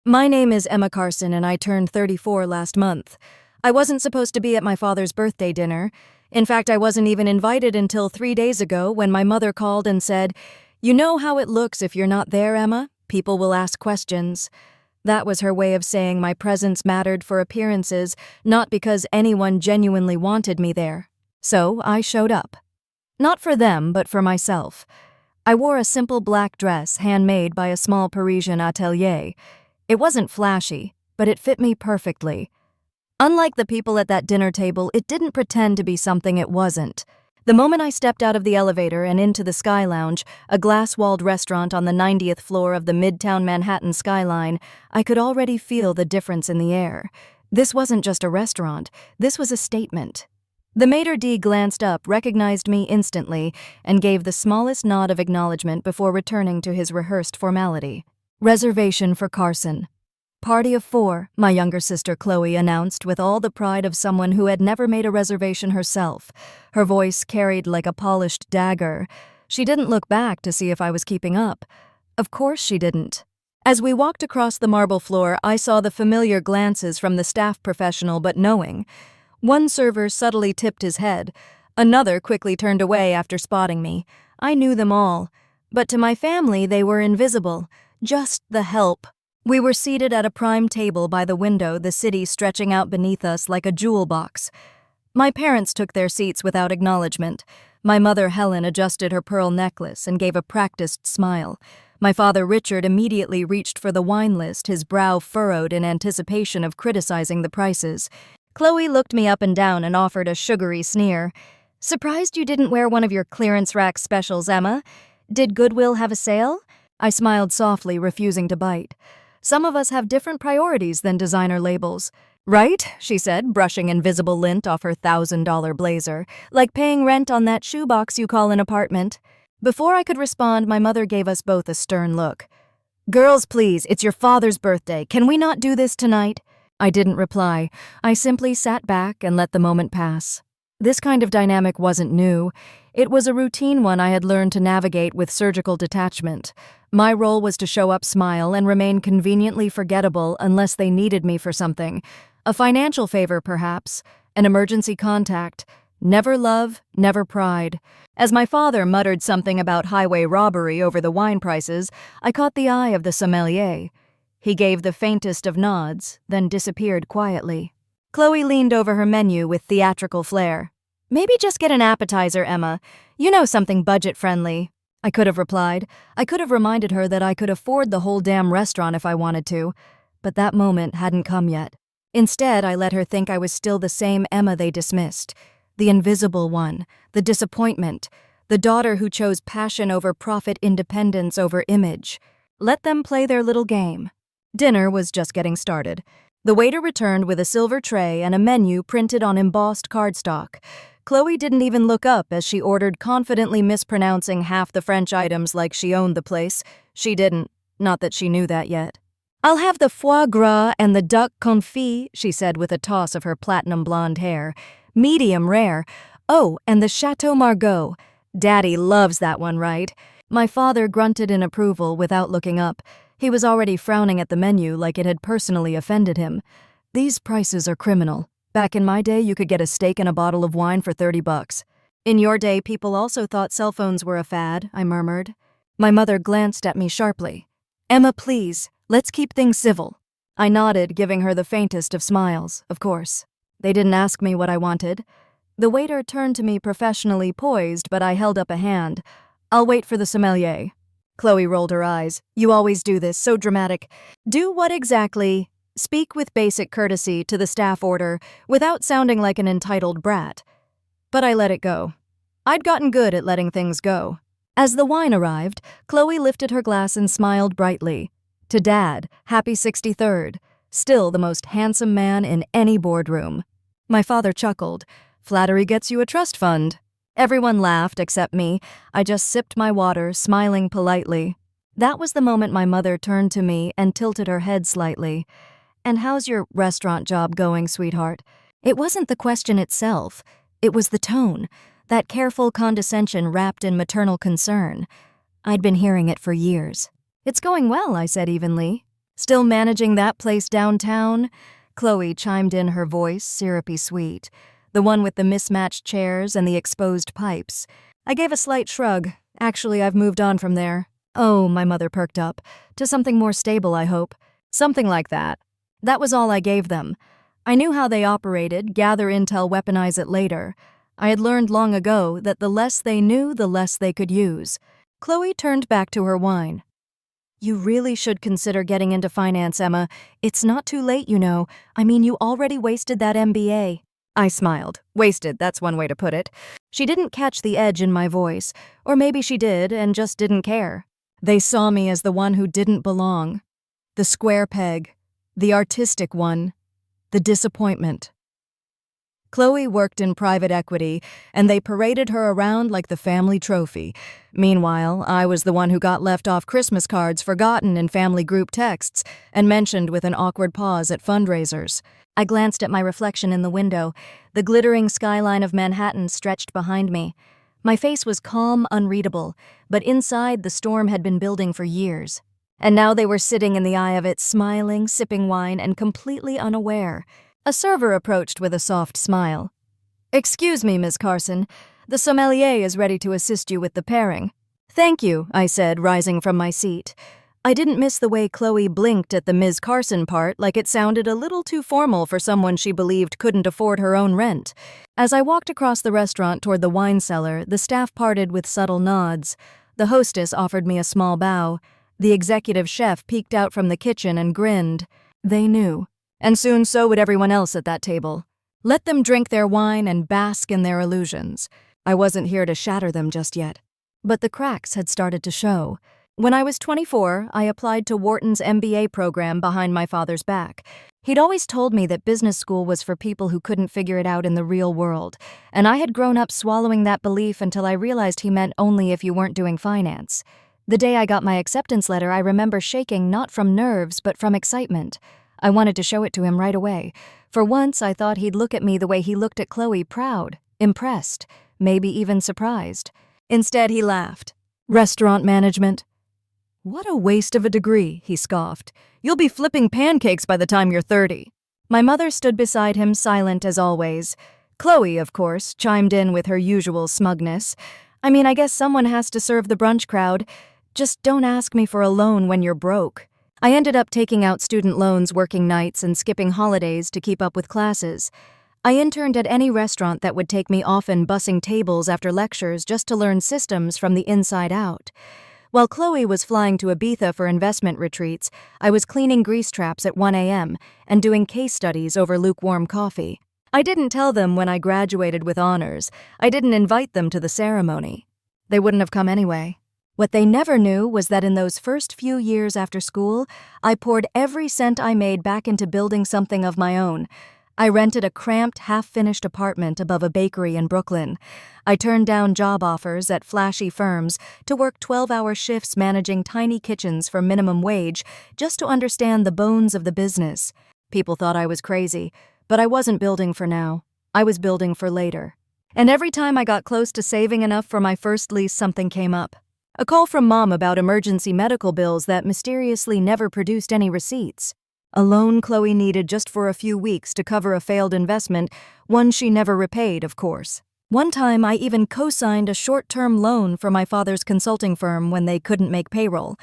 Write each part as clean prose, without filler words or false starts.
My name is Emma Carson and I turned 34 last month. I wasn't supposed to be at my father's birthday dinner. In fact, I wasn't even invited until 3 days ago when my mother called and said, "You know how it looks if you're not there, Emma? People will ask questions." That was her way of saying my presence mattered for appearances, not because anyone genuinely wanted me there. So I showed up. Not for them, but for myself. I wore a simple black dress handmade by a small Parisian atelier. It wasn't flashy, but it fit me perfectly. Unlike the people at that dinner table, it didn't pretend to be something it wasn't. The moment I stepped out of the elevator and into the Sky Lounge, a glass-walled restaurant on the 90th floor of the Midtown Manhattan skyline, I could already feel the difference in the air. This wasn't just a restaurant, this was a statement. The maitre d' glanced up, recognized me instantly, and gave the smallest nod of acknowledgement before returning to his rehearsed formality. Reservation for Carson. Party of 4, my younger sister Chloe announced with all the pride of someone who had never made a reservation herself. Her voice carried like a polished dagger. She didn't look back to see if I was keeping up. Of course she didn't. As we walked across the marble floor, I saw the familiar glances from the staff professional but knowing. One server subtly tipped his head. Another quickly turned away after spotting me. I knew them all. But to my family, they were invisible. Just the help. We were seated at a prime table by the window, the city stretching out beneath us like a jewel box. My parents took their seats without acknowledgement. My mother, Helen, adjusted her pearl necklace and gave a practiced smile. My father, Richard, immediately reached for the wine list, his brow furrowed in anticipation of criticizing the prices. Chloe looked me up and down and offered a sugary sneer. "Surprised you didn't wear one of your clearance rack specials, Emma? Did Goodwill have a sale?" I smiled softly, refusing to bite. "Some of us have different priorities than designer labels." "Right?" she said, brushing invisible lint off her $1,000 blazer. "Like paying rent on that shoebox you call an apartment." Before I could respond, my mother gave us both a stern look. "Girls, please, it's your father's birthday. Can we not do this tonight?" I didn't reply. I simply sat back and let the moment pass. This kind of dynamic wasn't new. It was a routine one I had learned to navigate with surgical detachment. My role was to show up, smile, and remain conveniently forgettable unless they needed me for something. A financial favor, perhaps. An emergency contact. Never love, never pride. As my father muttered something about highway robbery over the wine prices, I caught the eye of the sommelier. He gave the faintest of nods, then disappeared quietly. Chloe leaned over her menu with theatrical flair. "Maybe just get an appetizer, Emma. You know, something budget-friendly." I could have replied. I could have reminded her that I could afford the whole damn restaurant if I wanted to. But that moment hadn't come yet. Instead, I let her think I was still the same Emma they dismissed. The invisible one, the disappointment, the daughter who chose passion over profit, independence over image. Let them play their little game. Dinner was just getting started. The waiter returned with a silver tray and a menu printed on embossed cardstock. Chloe didn't even look up as she ordered, confidently mispronouncing half the French items like she owned the place. She didn't. Not that she knew that yet. "I'll have the foie gras and the duck confit," she said with a toss of her platinum blonde hair. "Medium rare. Oh, and the Chateau Margaux. Daddy loves that one, right?" My father grunted in approval without looking up. He was already frowning at the menu like it had personally offended him. "These prices are criminal. Back in my day, you could get a steak and a bottle of wine for $30. In your day, people also thought cell phones were a fad," I murmured. My mother glanced at me sharply. "Emma, please, let's keep things civil." I nodded, giving her the faintest of smiles, of course. They didn't ask me what I wanted. The waiter turned to me professionally poised, but I held up a hand. "I'll wait for the sommelier." Chloe rolled her eyes. "You always do this, so dramatic." "Do what exactly?" "Speak with basic courtesy to the staff order, without sounding like an entitled brat." But I let it go. I'd gotten good at letting things go. As the wine arrived, Chloe lifted her glass and smiled brightly. "To Dad, happy 63rd. Still the most handsome man in any boardroom." My father chuckled. "Flattery gets you a trust fund." Everyone laughed except me. I just sipped my water, smiling politely. That was the moment my mother turned to me and tilted her head slightly. "And how's your restaurant job going, sweetheart?" It wasn't the question itself. It was the tone, that careful condescension wrapped in maternal concern. I'd been hearing it for years. "It's going well," I said evenly. Still managing that place downtown? Chloe chimed in, her voice syrupy sweet, the one with the mismatched chairs and the exposed pipes. I gave a slight shrug. Actually, I've moved on from there. Oh, my mother perked up. To something more stable, I hope. Something like that. That was all I gave them. I knew how they operated, gather intel, weaponize it later. I had learned long ago that the less they knew, the less they could use. Chloe turned back to her wine. You really should consider getting into finance, Emma. It's not too late, you know. I mean, you already wasted that MBA. I smiled. Wasted, that's one way to put it. She didn't catch the edge in my voice. Or maybe she did and just didn't care. They saw me as the one who didn't belong. The square peg. The artistic one. The disappointment. Chloe worked in private equity, and they paraded her around like the family trophy. Meanwhile, I was the one who got left off Christmas cards forgotten in family group texts and mentioned with an awkward pause at fundraisers. I glanced at my reflection in the window. The glittering skyline of Manhattan stretched behind me. My face was calm, unreadable, but inside the storm had been building for years. And now they were sitting in the eye of it, smiling, sipping wine, and completely unaware. A server approached with a soft smile. "Excuse me, Miss Carson. The sommelier is ready to assist you with the pairing." "Thank you," I said, rising from my seat. I didn't miss the way Chloe blinked at the Ms. Carson part, like it sounded a little too formal for someone she believed couldn't afford her own rent. As I walked across the restaurant toward the wine cellar, the staff parted with subtle nods. The hostess offered me a small bow. The executive chef peeked out from the kitchen and grinned. They knew. And soon so would everyone else at that table. Let them drink their wine and bask in their illusions. I wasn't here to shatter them just yet. But the cracks had started to show. When I was 24, I applied to Wharton's MBA program behind my father's back. He'd always told me that business school was for people who couldn't figure it out in the real world, and I had grown up swallowing that belief until I realized he meant only if you weren't doing finance. The day I got my acceptance letter, I remember shaking not from nerves but from excitement. I wanted to show it to him right away. For once, I thought he'd look at me the way he looked at Chloe, proud, impressed, maybe even surprised. Instead, he laughed. "Restaurant management?" "What a waste of a degree," he scoffed. "You'll be flipping pancakes by the time you're 30. My mother stood beside him, silent as always. Chloe, of course, chimed in with her usual smugness. "I mean, I guess someone has to serve the brunch crowd. Just don't ask me for a loan when you're broke." I ended up taking out student loans, working nights, and skipping holidays to keep up with classes. I interned at any restaurant that would take me, often bussing tables after lectures just to learn systems from the inside out. While Chloe was flying to Ibiza for investment retreats, I was cleaning grease traps at 1 a.m. and doing case studies over lukewarm coffee. I didn't tell them when I graduated with honors. I didn't invite them to the ceremony. They wouldn't have come anyway. What they never knew was that in those first few years after school, I poured every cent I made back into building something of my own. I rented a cramped, half-finished apartment above a bakery in Brooklyn. I turned down job offers at flashy firms to work 12-hour shifts managing tiny kitchens for minimum wage just to understand the bones of the business. People thought I was crazy, but I wasn't building for now. I was building for later. And every time I got close to saving enough for my first lease, something came up. A call from Mom about emergency medical bills that mysteriously never produced any receipts. A loan Chloe needed just for a few weeks to cover a failed investment, one she never repaid, of course. One time, I even co-signed a short-term loan for my father's consulting firm when they couldn't make payroll.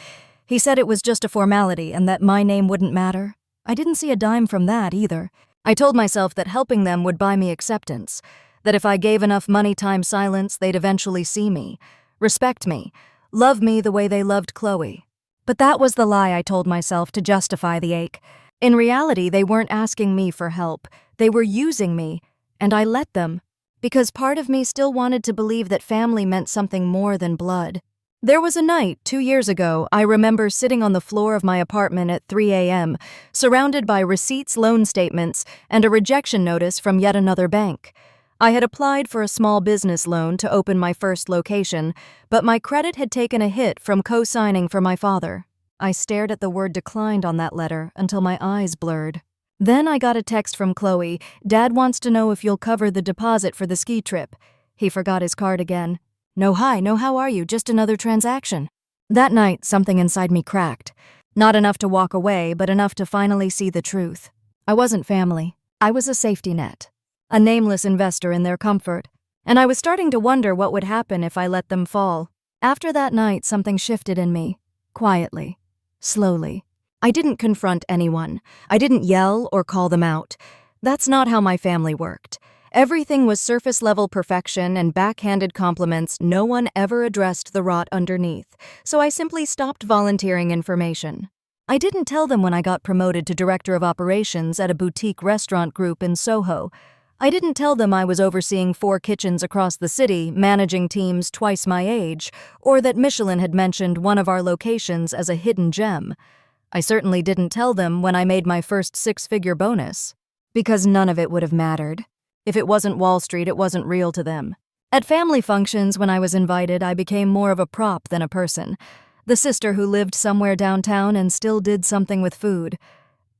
He said it was just a formality and that my name wouldn't matter. I didn't see a dime from that either. I told myself that helping them would buy me acceptance, that if I gave enough money times silence, they'd eventually see me, respect me, love me the way they loved Chloe. But that was the lie I told myself to justify the ache. In reality, they weren't asking me for help. They were using me, and I let them, because part of me still wanted to believe that family meant something more than blood. There was a night, 2 years ago, I remember sitting on the floor of my apartment at 3 a.m., surrounded by receipts, loan statements, and a rejection notice from yet another bank. I had applied for a small business loan to open my first location, but my credit had taken a hit from co-signing for my father. I stared at the word declined on that letter until my eyes blurred. Then I got a text from Chloe. "Dad wants to know if you'll cover the deposit for the ski trip." He forgot his card again. "No, hi, no, how are you? Just another transaction." That night, something inside me cracked. Not enough to walk away, but enough to finally see the truth. I wasn't family. I was a safety net. A nameless investor in their comfort. And I was starting to wonder what would happen if I let them fall. After that night, something shifted in me. Quietly. Slowly. I didn't confront anyone. I didn't yell or call them out. That's not how my family worked. Everything was surface-level perfection and backhanded compliments. No one ever addressed the rot underneath, so I simply stopped volunteering information. I didn't tell them when I got promoted to director of operations at a boutique restaurant group in Soho. I didn't tell them I was overseeing 4 kitchens across the city, managing teams twice my age, or that Michelin had mentioned one of our locations as a hidden gem. I certainly didn't tell them when I made my first 6-figure bonus, because none of it would have mattered. If it wasn't Wall Street, it wasn't real to them. At family functions, when I was invited, I became more of a prop than a person. The sister who lived somewhere downtown and still did something with food.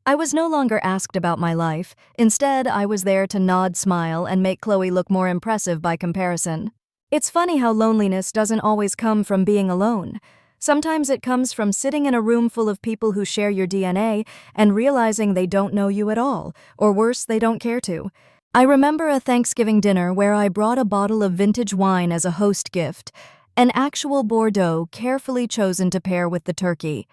I was no longer asked about my life. Instead, I was there to nod, smile, and make Chloe look more impressive by comparison. It's funny how loneliness doesn't always come from being alone. Sometimes it comes from sitting in a room full of people who share your DNA and realizing they don't know you at all, or worse, they don't care to. I remember a Thanksgiving dinner where I brought a bottle of vintage wine as a host gift, an actual Bordeaux carefully chosen to pair with the turkey.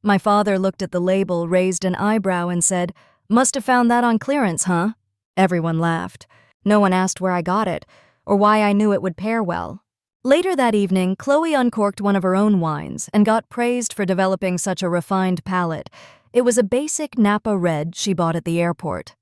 My father looked at the label, raised an eyebrow, and said, "Must have found that on clearance, huh?" Everyone laughed. No one asked where I got it, or why I knew it would pair well. Later that evening, Chloe uncorked one of her own wines and got praised for developing such a refined palate. It was a basic Napa Red she bought at the airport.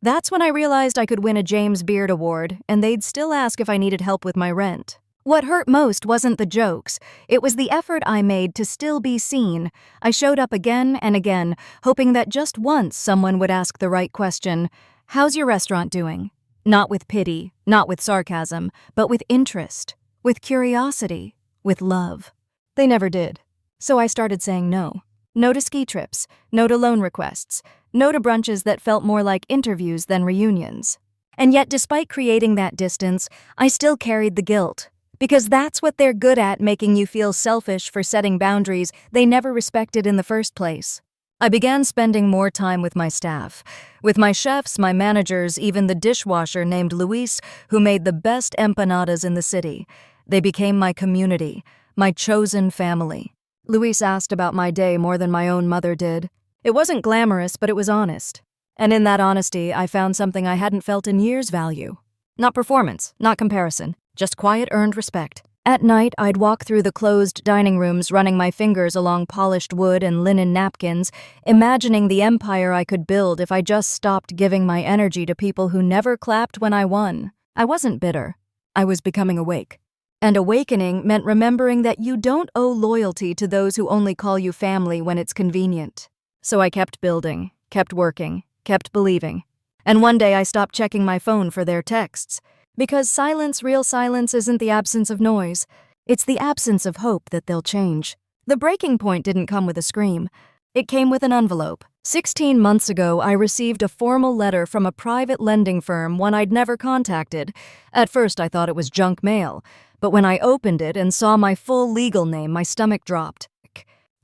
That's when I realized I could win a James Beard Award, and they'd still ask if I needed help with my rent. What hurt most wasn't the jokes. It was the effort I made to still be seen. I showed up again and again, hoping that just once someone would ask the right question. "How's your restaurant doing?" Not with pity, not with sarcasm, but with interest, with curiosity, with love. They never did. So I started saying no. No to ski trips, no to loan requests, no to brunches that felt more like interviews than reunions. And yet, despite creating that distance, I still carried the guilt. Because that's what they're good at, making you feel selfish for setting boundaries they never respected in the first place. I began spending more time with my staff, with my chefs, my managers, even the dishwasher named Luis, who made the best empanadas in the city. They became my community, my chosen family. Luis asked about my day more than my own mother did. It wasn't glamorous, but it was honest. And in that honesty, I found something I hadn't felt in years: value. Not performance, not comparison, just quiet earned respect. At night, I'd walk through the closed dining rooms, running my fingers along polished wood and linen napkins, imagining the empire I could build if I just stopped giving my energy to people who never clapped when I won. I wasn't bitter. I was becoming awake. And awakening meant remembering that you don't owe loyalty to those who only call you family when it's convenient. So I kept building, kept working, kept believing. And one day I stopped checking my phone for their texts. Because silence, real silence, isn't the absence of noise. It's the absence of hope that they'll change. The breaking point didn't come with a scream. It came with an envelope. 16 months ago, I received a formal letter from a private lending firm, one I'd never contacted. At first, I thought it was junk mail. But when I opened it and saw my full legal name, my stomach dropped.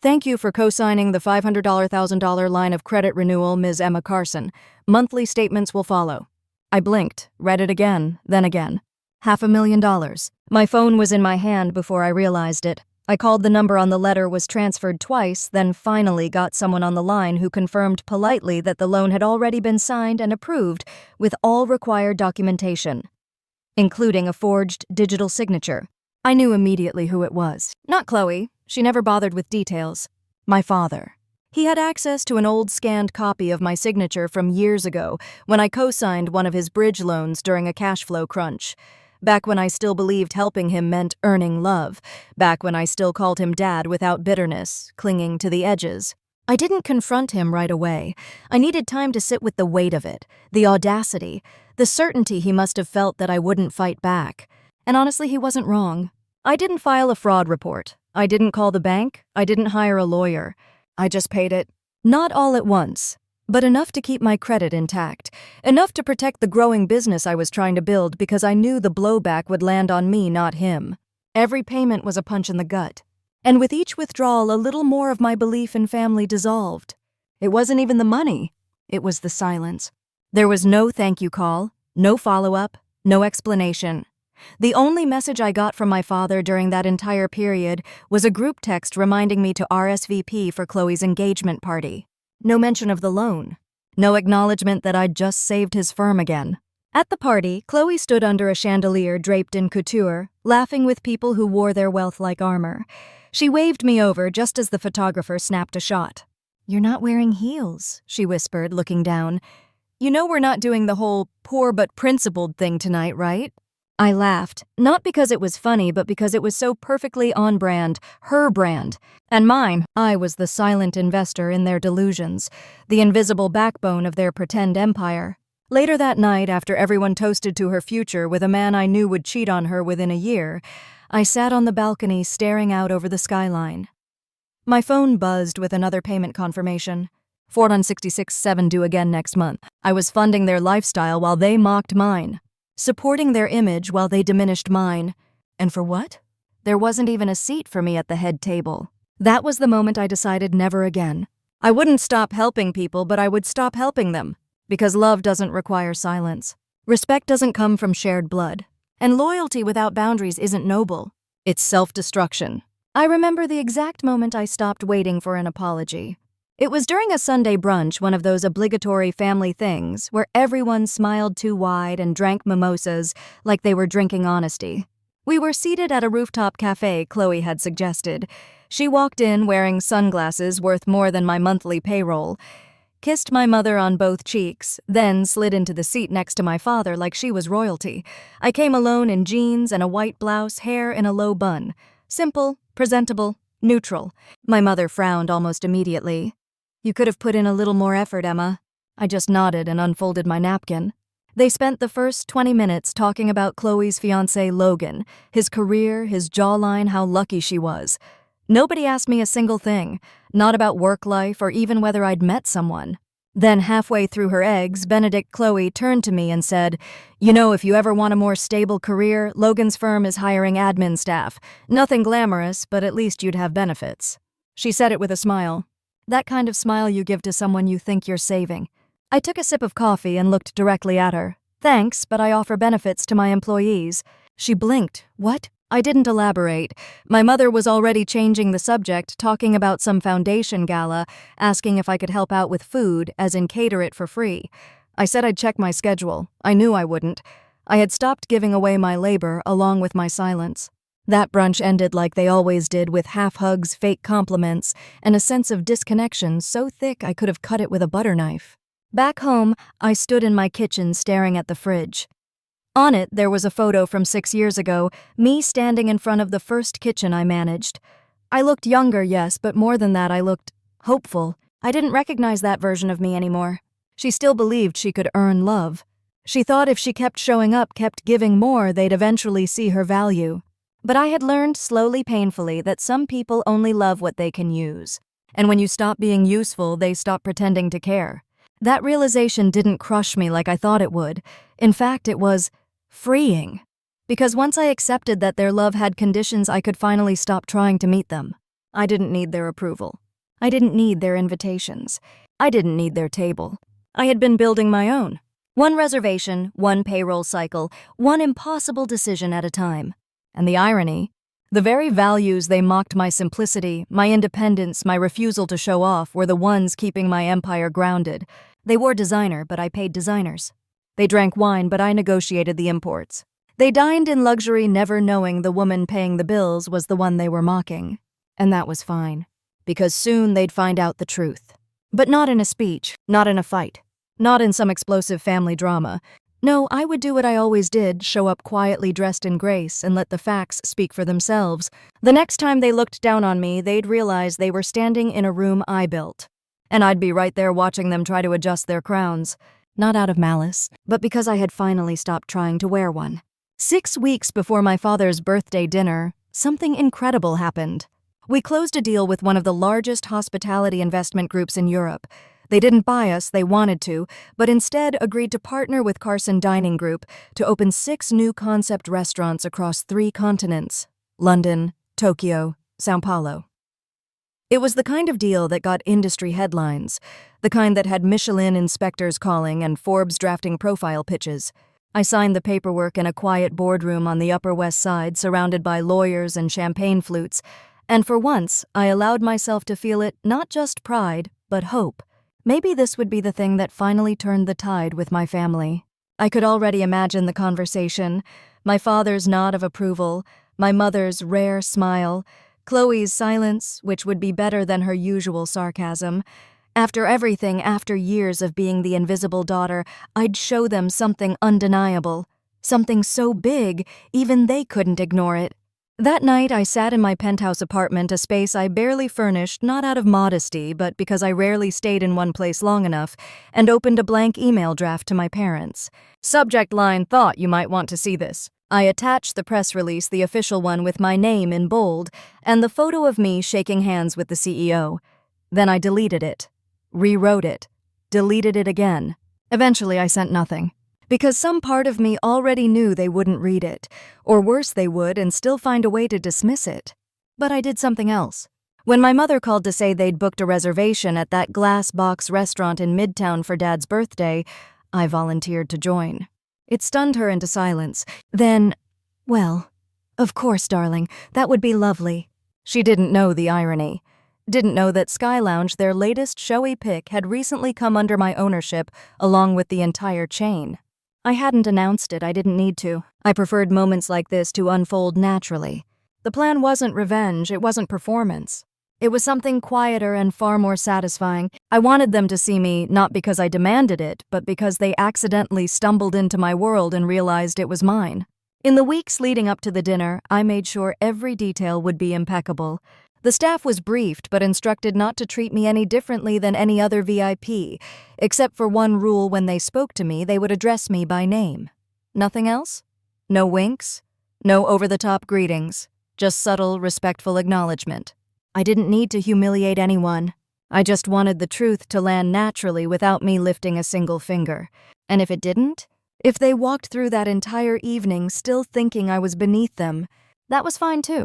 "Thank you for co-signing the $500,000 line of credit renewal, Ms. Emma Carson. Monthly statements will follow." I blinked, read it again, then again. $500,000. My phone was in my hand before I realized it. I called the number on the letter, was transferred twice, then finally got someone on the line who confirmed politely that the loan had already been signed and approved with all required documentation, including a forged digital signature. I knew immediately who it was. Not Chloe. She never bothered with details. My father. He had access to an old scanned copy of my signature from years ago when I co-signed one of his bridge loans during a cash flow crunch. Back when I still believed helping him meant earning love. Back when I still called him dad without bitterness, clinging to the edges. I didn't confront him right away. I needed time to sit with the weight of it, the audacity, the certainty he must have felt that I wouldn't fight back. And honestly, he wasn't wrong. I didn't file a fraud report. I didn't call the bank. I didn't hire a lawyer. I just paid it. Not all at once, but enough to keep my credit intact. Enough to protect the growing business I was trying to build because I knew the blowback would land on me, not him. Every payment was a punch in the gut. And with each withdrawal, a little more of my belief in family dissolved. It wasn't even the money. It was the silence. There was no thank you call, no follow-up, no explanation. The only message I got from my father during that entire period was a group text reminding me to RSVP for Chloe's engagement party. No mention of the loan. No acknowledgement that I'd just saved his firm again. At the party, Chloe stood under a chandelier draped in couture, laughing with people who wore their wealth like armor. She waved me over just as the photographer snapped a shot. "You're not wearing heels," she whispered, looking down. "You know we're not doing the whole poor but principled thing tonight, right?" I laughed, not because it was funny, but because it was so perfectly on brand, her brand, and mine. I was the silent investor in their delusions, the invisible backbone of their pretend empire. Later that night, after everyone toasted to her future with a man I knew would cheat on her within a year, I sat on the balcony staring out over the skyline. My phone buzzed with another payment confirmation. $466.7 due again next month. I was funding their lifestyle while they mocked mine. Supporting their image while they diminished mine. And for what? There wasn't even a seat for me at the head table. That was the moment I decided never again. I wouldn't stop helping people, but I would stop helping them. Because love doesn't require silence. Respect doesn't come from shared blood. And loyalty without boundaries isn't noble. It's self-destruction. I remember the exact moment I stopped waiting for an apology. It was during a Sunday brunch, one of those obligatory family things where everyone smiled too wide and drank mimosas like they were drinking honesty. We were seated at a rooftop cafe Chloe had suggested. She walked in wearing sunglasses worth more than my monthly payroll, kissed my mother on both cheeks, then slid into the seat next to my father like she was royalty. I came alone in jeans and a white blouse, hair in a low bun. Simple, presentable, neutral. My mother frowned almost immediately. "You could have put in a little more effort, Emma." I just nodded and unfolded my napkin. They spent the first 20 minutes talking about Chloe's fiancé, Logan, his career, his jawline, how lucky she was. Nobody asked me a single thing, not about work life or even whether I'd met someone. Then halfway through her eggs, Benedict Chloe turned to me and said, "You know, if you ever want a more stable career, Logan's firm is hiring admin staff. Nothing glamorous, but at least you'd have benefits." She said it with a smile. That kind of smile you give to someone you think you're saving. I took a sip of coffee and looked directly at her. "Thanks, but I offer benefits to my employees." She blinked. "What?" I didn't elaborate. My mother was already changing the subject, talking about some foundation gala, asking if I could help out with food, as in cater it for free. I said I'd check my schedule. I knew I wouldn't. I had stopped giving away my labor, along with my silence. That brunch ended like they always did, with half hugs, fake compliments, and a sense of disconnection so thick I could have cut it with a butter knife. Back home, I stood in my kitchen staring at the fridge. On it, there was a photo from 6 years ago, me standing in front of the first kitchen I managed. I looked younger, yes, but more than that, I looked hopeful. I didn't recognize that version of me anymore. She still believed she could earn love. She thought if she kept showing up, kept giving more, they'd eventually see her value. But I had learned slowly, painfully, that some people only love what they can use. And when you stop being useful, they stop pretending to care. That realization didn't crush me like I thought it would. In fact, it was freeing. Because once I accepted that their love had conditions, I could finally stop trying to meet them. I didn't need their approval. I didn't need their invitations. I didn't need their table. I had been building my own. One reservation, one payroll cycle, one impossible decision at a time. And the irony, the very values they mocked, my simplicity, my independence, my refusal to show off, were the ones keeping my empire grounded. They wore designer, but I paid designers. They drank wine, but I negotiated the imports. They dined in luxury, never knowing the woman paying the bills was the one they were mocking. And that was fine, because soon they'd find out the truth. But not in a speech, not in a fight, not in some explosive family drama. No, I would do what I always did, show up quietly dressed in grace and let the facts speak for themselves. The next time they looked down on me, they'd realize they were standing in a room I built. And I'd be right there watching them try to adjust their crowns. Not out of malice, but because I had finally stopped trying to wear one. 6 weeks before my father's birthday dinner, something incredible happened. We closed a deal with one of the largest hospitality investment groups in Europe. They didn't buy us, they wanted to, but instead agreed to partner with Carson Dining Group to open 6 new concept restaurants across 3 continents: London, Tokyo, Sao Paulo. It was the kind of deal that got industry headlines, the kind that had Michelin inspectors calling and Forbes drafting profile pitches. I signed the paperwork in a quiet boardroom on the Upper West Side, surrounded by lawyers and champagne flutes, and for once, I allowed myself to feel it not just pride, but hope. Maybe this would be the thing that finally turned the tide with my family. I could already imagine the conversation, my father's nod of approval, my mother's rare smile, Chloe's silence, which would be better than her usual sarcasm. After everything, after years of being the invisible daughter, I'd show them something undeniable, something so big, even they couldn't ignore it. That night, I sat in my penthouse apartment, a space I barely furnished, not out of modesty, but because I rarely stayed in one place long enough, and opened a blank email draft to my parents. Subject line: thought you might want to see this. I attached the press release, the official one with my name in bold, and the photo of me shaking hands with the CEO. Then I deleted it, rewrote it, deleted it again. Eventually, I sent nothing. Because some part of me already knew they wouldn't read it, or worse, they would and still find a way to dismiss it. But I did something else. When my mother called to say they'd booked a reservation at that glass box restaurant in Midtown for Dad's birthday, I volunteered to join. It stunned her into silence. Then, well, of course, darling, that would be lovely. She didn't know the irony. Didn't know that Sky Lounge, their latest showy pick, had recently come under my ownership, along with the entire chain. I hadn't announced it, I didn't need to. I preferred moments like this to unfold naturally. The plan wasn't revenge, it wasn't performance. It was something quieter and far more satisfying. I wanted them to see me, not because I demanded it, but because they accidentally stumbled into my world and realized it was mine. In the weeks leading up to the dinner, I made sure every detail would be impeccable. The staff was briefed but instructed not to treat me any differently than any other VIP, except for one rule: when they spoke to me, they would address me by name. Nothing else? No winks? No over-the-top greetings? Just subtle, respectful acknowledgement. I didn't need to humiliate anyone. I just wanted the truth to land naturally without me lifting a single finger. And if it didn't? If they walked through that entire evening still thinking I was beneath them, that was fine too.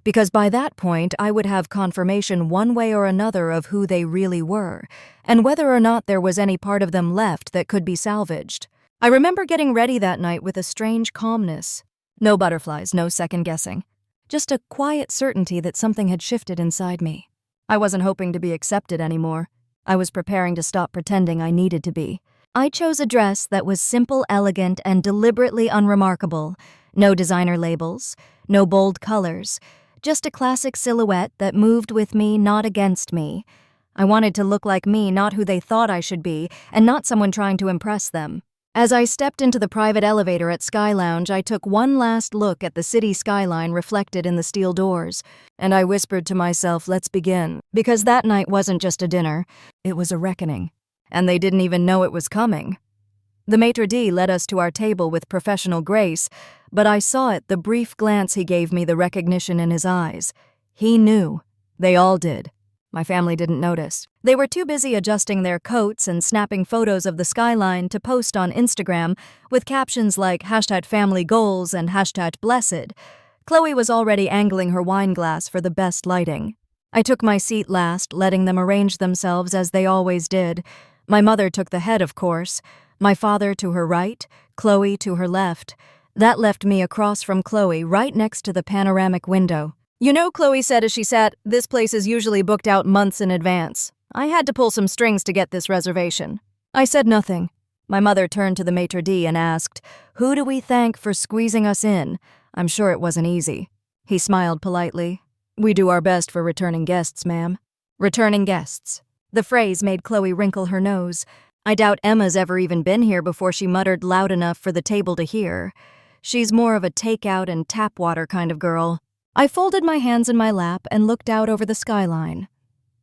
Because by that point, I would have confirmation one way or another of who they really were, and whether or not there was any part of them left that could be salvaged. I remember getting ready that night with a strange calmness. No butterflies, no second guessing. Just a quiet certainty that something had shifted inside me. I wasn't hoping to be accepted anymore. I was preparing to stop pretending I needed to be. I chose a dress that was simple, elegant, and deliberately unremarkable. No designer labels, no bold colors. Just a classic silhouette that moved with me, not against me. I wanted to look like me, not who they thought I should be, and not someone trying to impress them. As I stepped into the private elevator at Sky Lounge, I took one last look at the city skyline reflected in the steel doors, and I whispered to myself, let's begin. Because that night wasn't just a dinner, it was a reckoning. And they didn't even know it was coming. The maitre d' led us to our table with professional grace, but I saw it, the brief glance he gave me, the recognition in his eyes. He knew. They all did. My family didn't notice. They were too busy adjusting their coats and snapping photos of the skyline to post on Instagram with captions like #FamilyGoals and #Blessed. Chloe was already angling her wine glass for the best lighting. I took my seat last, letting them arrange themselves as they always did. My mother took the head, of course. My father to her right, Chloe to her left. That left me across from Chloe, right next to the panoramic window. You know, Chloe said as she sat, this place is usually booked out months in advance. I had to pull some strings to get this reservation. I said nothing. My mother turned to the maitre d' and asked, who do we thank for squeezing us in? I'm sure it wasn't easy. He smiled politely. We do our best for returning guests, ma'am. Returning guests. The phrase made Chloe wrinkle her nose. I doubt Emma's ever even been here before she muttered loud enough for the table to hear. She's more of a take-out and tap water kind of girl. I folded my hands in my lap and looked out over the skyline.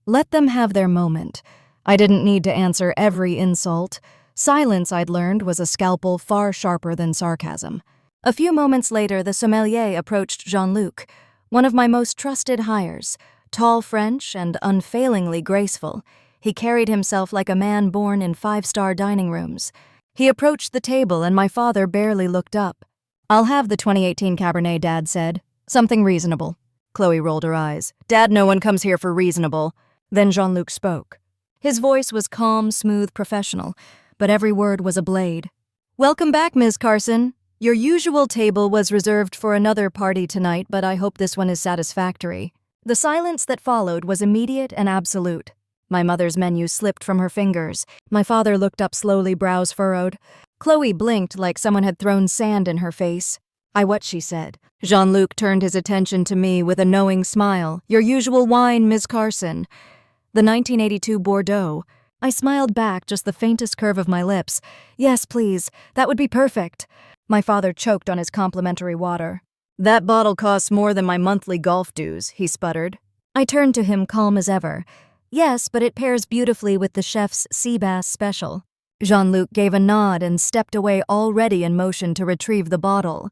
Let them have their moment. I didn't need to answer every insult. Silence, I'd learned, was a scalpel far sharper than sarcasm. A few moments later, the sommelier approached Jean-Luc, one of my most trusted hires. Tall French and unfailingly graceful, he carried himself like a man born in five-star dining rooms. He approached the table and my father barely looked up. I'll have the 2018 Cabernet, Dad said. Something reasonable. Chloe rolled her eyes. Dad, no one comes here for reasonable. Then Jean-Luc spoke. His voice was calm, smooth, professional, but every word was a blade. Welcome back, Ms. Carson. Your usual table was reserved for another party tonight, but I hope this one is satisfactory. The silence that followed was immediate and absolute. My mother's menu slipped from her fingers. My father looked up slowly, brows furrowed. Chloe blinked like someone had thrown sand in her face. What she said. Jean-Luc turned his attention to me with a knowing smile. Your usual wine, Ms. Carson. The 1982 Bordeaux. I smiled back, just the faintest curve of my lips. Yes, please. That would be perfect. My father choked on his complimentary water. That bottle costs more than my monthly golf dues, he sputtered. I turned to him, calm as ever. Yes, but it pairs beautifully with the chef's sea bass special. Jean-Luc gave a nod and stepped away, already in motion to retrieve the bottle.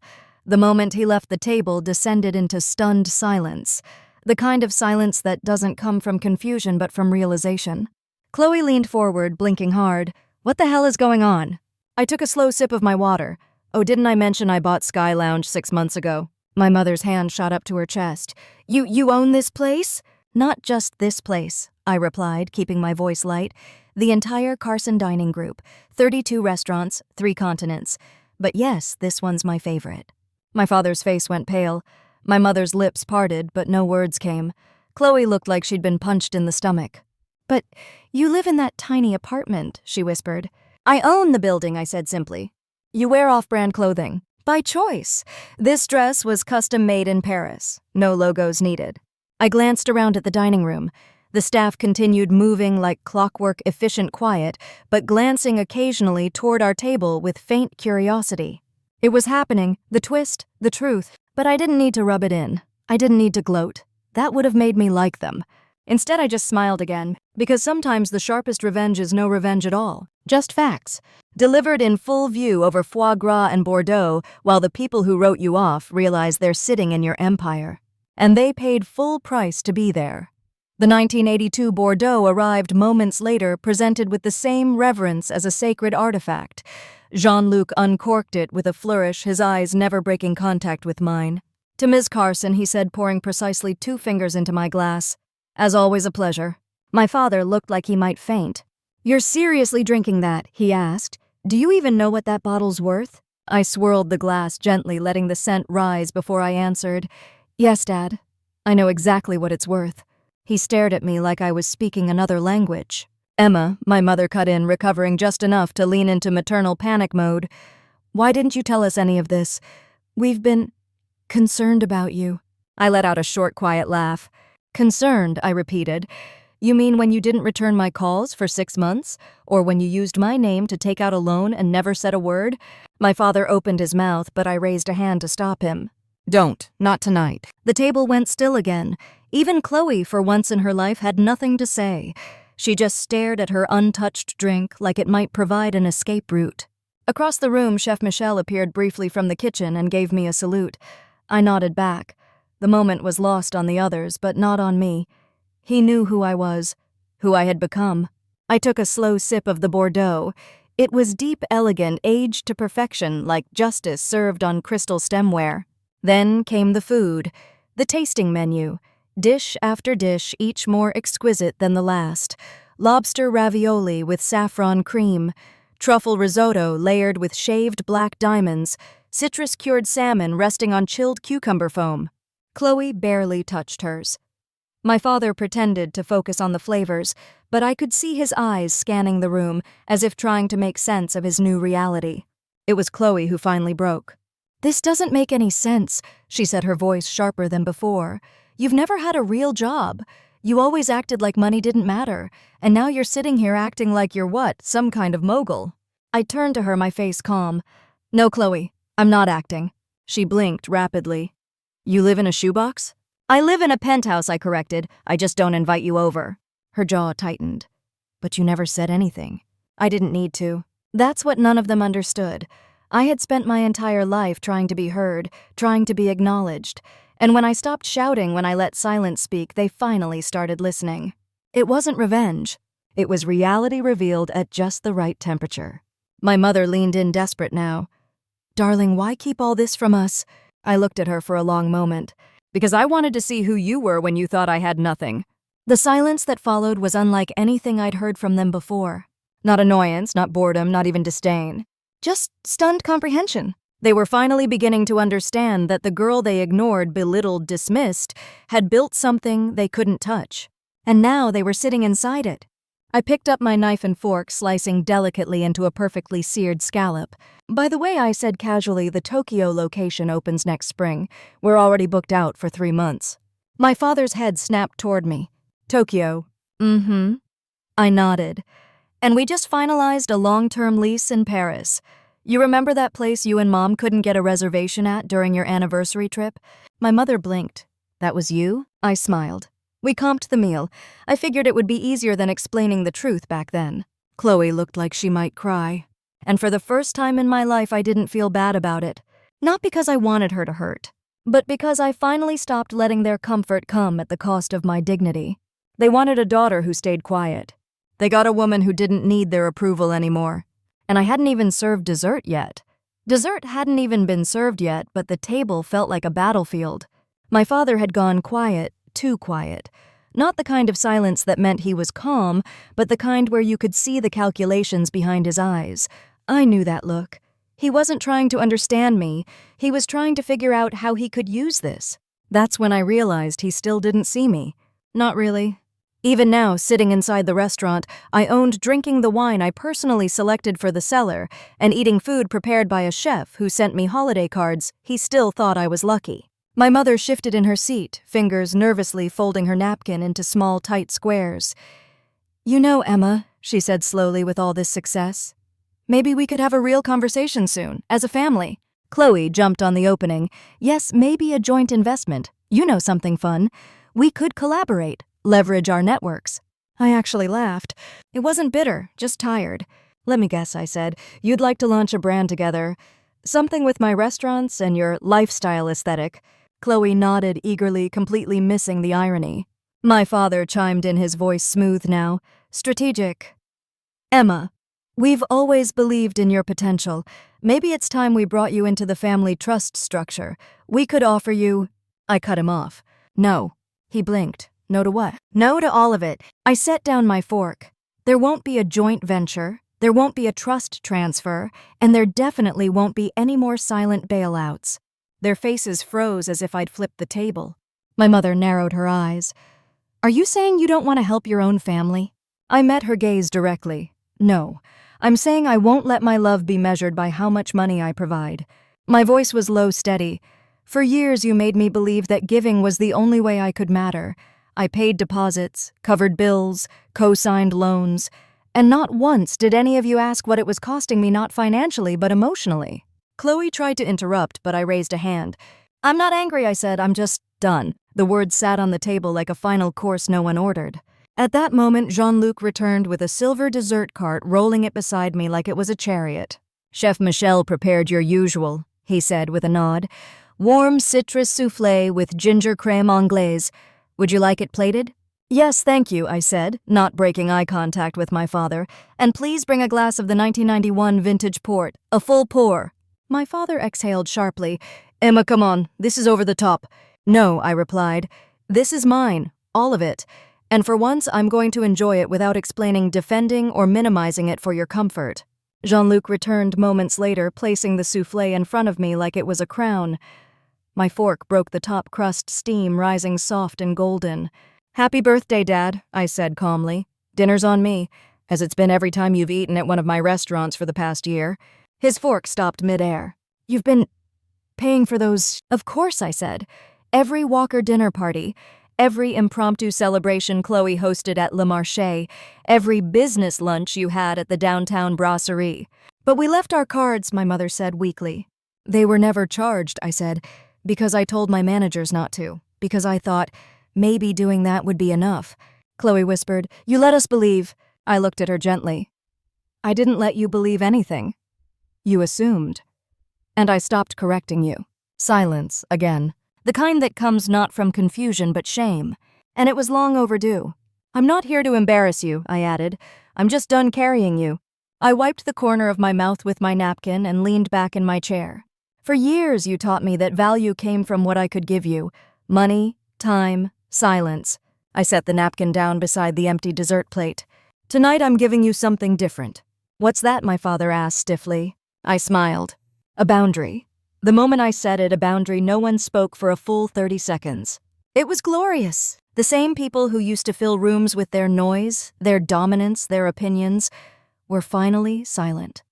The moment he left the table descended into stunned silence. The kind of silence that doesn't come from confusion but from realization. Chloe leaned forward, blinking hard. What the hell is going on? I took a slow sip of my water. Oh, didn't I mention I bought Sky Lounge 6 months ago? My mother's hand shot up to her chest. You own this place? Not just this place, I replied, keeping my voice light. The entire Carson dining group. 32 restaurants, 3 continents. But yes, this one's my favorite. My father's face went pale. My mother's lips parted, but no words came. Chloe looked like she'd been punched in the stomach. But you live in that tiny apartment, she whispered. I own the building, I said simply. You wear off-brand clothing. By choice. This dress was custom-made in Paris. No logos needed. I glanced around at the dining room. The staff continued moving like clockwork, efficient quiet, but glancing occasionally toward our table with faint curiosity. It was happening, the twist, the truth, but I didn't need to rub it in. I didn't need to gloat. That would have made me like them. Instead, I just smiled again, because sometimes the sharpest revenge is no revenge at all. Just facts. Delivered in full view over foie gras and Bordeaux, while the people who wrote you off realize they're sitting in your empire. And they paid full price to be there. The 1982 Bordeaux arrived moments later, presented with the same reverence as a sacred artifact. Jean-Luc uncorked it with a flourish, his eyes never breaking contact with mine. To Ms. Carson, he said, pouring precisely 2 fingers into my glass. As always, a pleasure. My father looked like he might faint. You're seriously drinking that? He asked. Do you even know what that bottle's worth? I swirled the glass gently, letting the scent rise before I answered. Yes, Dad. I know exactly what it's worth. He stared at me like I was speaking another language. Emma, my mother cut in, recovering just enough to lean into maternal panic mode. Why didn't you tell us any of this? We've been concerned about you. I let out a short, quiet laugh. Concerned, I repeated. You mean when you didn't return my calls for 6 months? Or when you used my name to take out a loan and never said a word? My father opened his mouth, but I raised a hand to stop him. Don't. Not tonight. The table went still again. Even Chloe, for once in her life, had nothing to say. She just stared at her untouched drink like it might provide an escape route. Across the room, Chef Michel appeared briefly from the kitchen and gave me a salute. I nodded back. The moment was lost on the others, but not on me. He knew who I was, who I had become. I took a slow sip of the Bordeaux. It was deep, elegant, aged to perfection, like justice served on crystal stemware. Then came the food, the tasting menu. Dish after dish, each more exquisite than the last. Lobster ravioli with saffron cream, truffle risotto layered with shaved black diamonds, citrus-cured salmon resting on chilled cucumber foam. Chloe barely touched hers. My father pretended to focus on the flavors, but I could see his eyes scanning the room as if trying to make sense of his new reality. It was Chloe who finally broke. This doesn't make any sense, she said, her voice sharper than before. You've never had a real job. You always acted like money didn't matter, and now you're sitting here acting like you're what, some kind of mogul. I turned to her, my face calm. No, Chloe, I'm not acting. She blinked rapidly. You live in a shoebox? I live in a penthouse, I corrected. I just don't invite you over. Her jaw tightened. But you never said anything. I didn't need to. That's what none of them understood. I had spent my entire life trying to be heard, trying to be acknowledged. And when I stopped shouting, when I let silence speak, they finally started listening. It wasn't revenge. It was reality revealed at just the right temperature. My mother leaned in desperate now. Darling, why keep all this from us? I looked at her for a long moment. Because I wanted to see who you were when you thought I had nothing." The silence that followed was unlike anything I'd heard from them before. Not annoyance, not boredom, not even disdain. Just stunned comprehension. They were finally beginning to understand that the girl they ignored, belittled, dismissed, had built something they couldn't touch. And now they were sitting inside it. I picked up my knife and fork, slicing delicately into a perfectly seared scallop. "By the way," I said casually, "the Tokyo location opens next spring. We're already booked out for 3 months." My father's head snapped toward me. "Tokyo." "Mm-hmm." I nodded. "And we just finalized a long-term lease in Paris. You remember that place you and Mom couldn't get a reservation at during your anniversary trip?" My mother blinked. "That was you?" I smiled. We comped the meal. I figured it would be easier than explaining the truth back then. Chloe looked like she might cry. And for the first time in my life, I didn't feel bad about it. Not because I wanted her to hurt, but because I finally stopped letting their comfort come at the cost of my dignity. They wanted a daughter who stayed quiet. They got a woman who didn't need their approval anymore. And I hadn't even served dessert yet. Dessert hadn't even been served yet, but the table felt like a battlefield. My father had gone quiet, too quiet. Not the kind of silence that meant he was calm, but the kind where you could see the calculations behind his eyes. I knew that look. He wasn't trying to understand me. He was trying to figure out how he could use this. That's when I realized he still didn't see me. Not really. Even now, sitting inside the restaurant, I owned drinking the wine I personally selected for the cellar and eating food prepared by a chef who sent me holiday cards. He still thought I was lucky. My mother shifted in her seat, fingers nervously folding her napkin into small, tight squares. "You know, Emma," she said slowly with all this success, "maybe we could have a real conversation soon, as a family." Chloe jumped on the opening. "Yes, maybe a joint investment. You know something fun. We could collaborate, leverage our networks." I actually laughed. It wasn't bitter, just tired. "Let me guess," I said. "You'd like to launch a brand together. Something with my restaurants and your lifestyle aesthetic." Chloe nodded eagerly, completely missing the irony. My father chimed in, his voice smooth now. "Strategic." "Emma, we've always believed in your potential. Maybe it's time we brought you into the family trust structure. We could offer you—" I cut him off. "No." He blinked. "No to what?" "No to all of it." I set down my fork. "There won't be a joint venture. There won't be a trust transfer. And there definitely won't be any more silent bailouts." Their faces froze as if I'd flipped the table. My mother narrowed her eyes. "Are you saying you don't want to help your own family?" I met her gaze directly. "No. I'm saying I won't let my love be measured by how much money I provide." My voice was low, steady. "For years you made me believe that giving was the only way I could matter. I paid deposits, covered bills, co-signed loans, and not once did any of you ask what it was costing me, not financially but emotionally." Chloe tried to interrupt, but I raised a hand. "I'm not angry," I said. "I'm just done." The words sat on the table like a final course no one ordered. At that moment, Jean-Luc returned with a silver dessert cart, rolling it beside me like it was a chariot. "Chef Michel prepared your usual," he said with a nod. "Warm citrus soufflé with ginger crème anglaise. Would you like it plated?" "Yes, thank you," I said, not breaking eye contact with my father. "And please bring a glass of the 1991 vintage port, a full pour." My father exhaled sharply. "Emma, come on, this is over the top." "No," I replied. "This is mine, all of it. And for once, I'm going to enjoy it without explaining, defending, or minimizing it for your comfort." Jean-Luc returned moments later, placing the soufflé in front of me like it was a crown. My fork broke the top crust, steam rising soft and golden. "Happy birthday, Dad," I said calmly. "Dinner's on me, as it's been every time you've eaten at one of my restaurants for the past year." His fork stopped midair. "You've been paying for those—" "Of course," I said. "Every Walker dinner party, every impromptu celebration Chloe hosted at Le Marché, every business lunch you had at the downtown brasserie." "But we left our cards," my mother said weakly. "They were never charged," I said, "because I told my managers not to, because I thought maybe doing that would be enough." Chloe whispered, "You let us believe." I looked at her gently. "I didn't let you believe anything. You assumed." And I stopped correcting you. Silence, again. The kind that comes not from confusion but shame. And it was long overdue. "I'm not here to embarrass you," I added. "I'm just done carrying you." I wiped the corner of my mouth with my napkin and leaned back in my chair. "For years you taught me that value came from what I could give you. Money, time, silence. I set the napkin down beside the empty dessert plate. Tonight I'm giving you something different. What's that? My father asked stiffly. I smiled. A boundary. The moment I said it, a boundary, no one spoke for a full 30 seconds. It was glorious. The same people who used to fill rooms with their noise, their dominance, their opinions, were finally silent.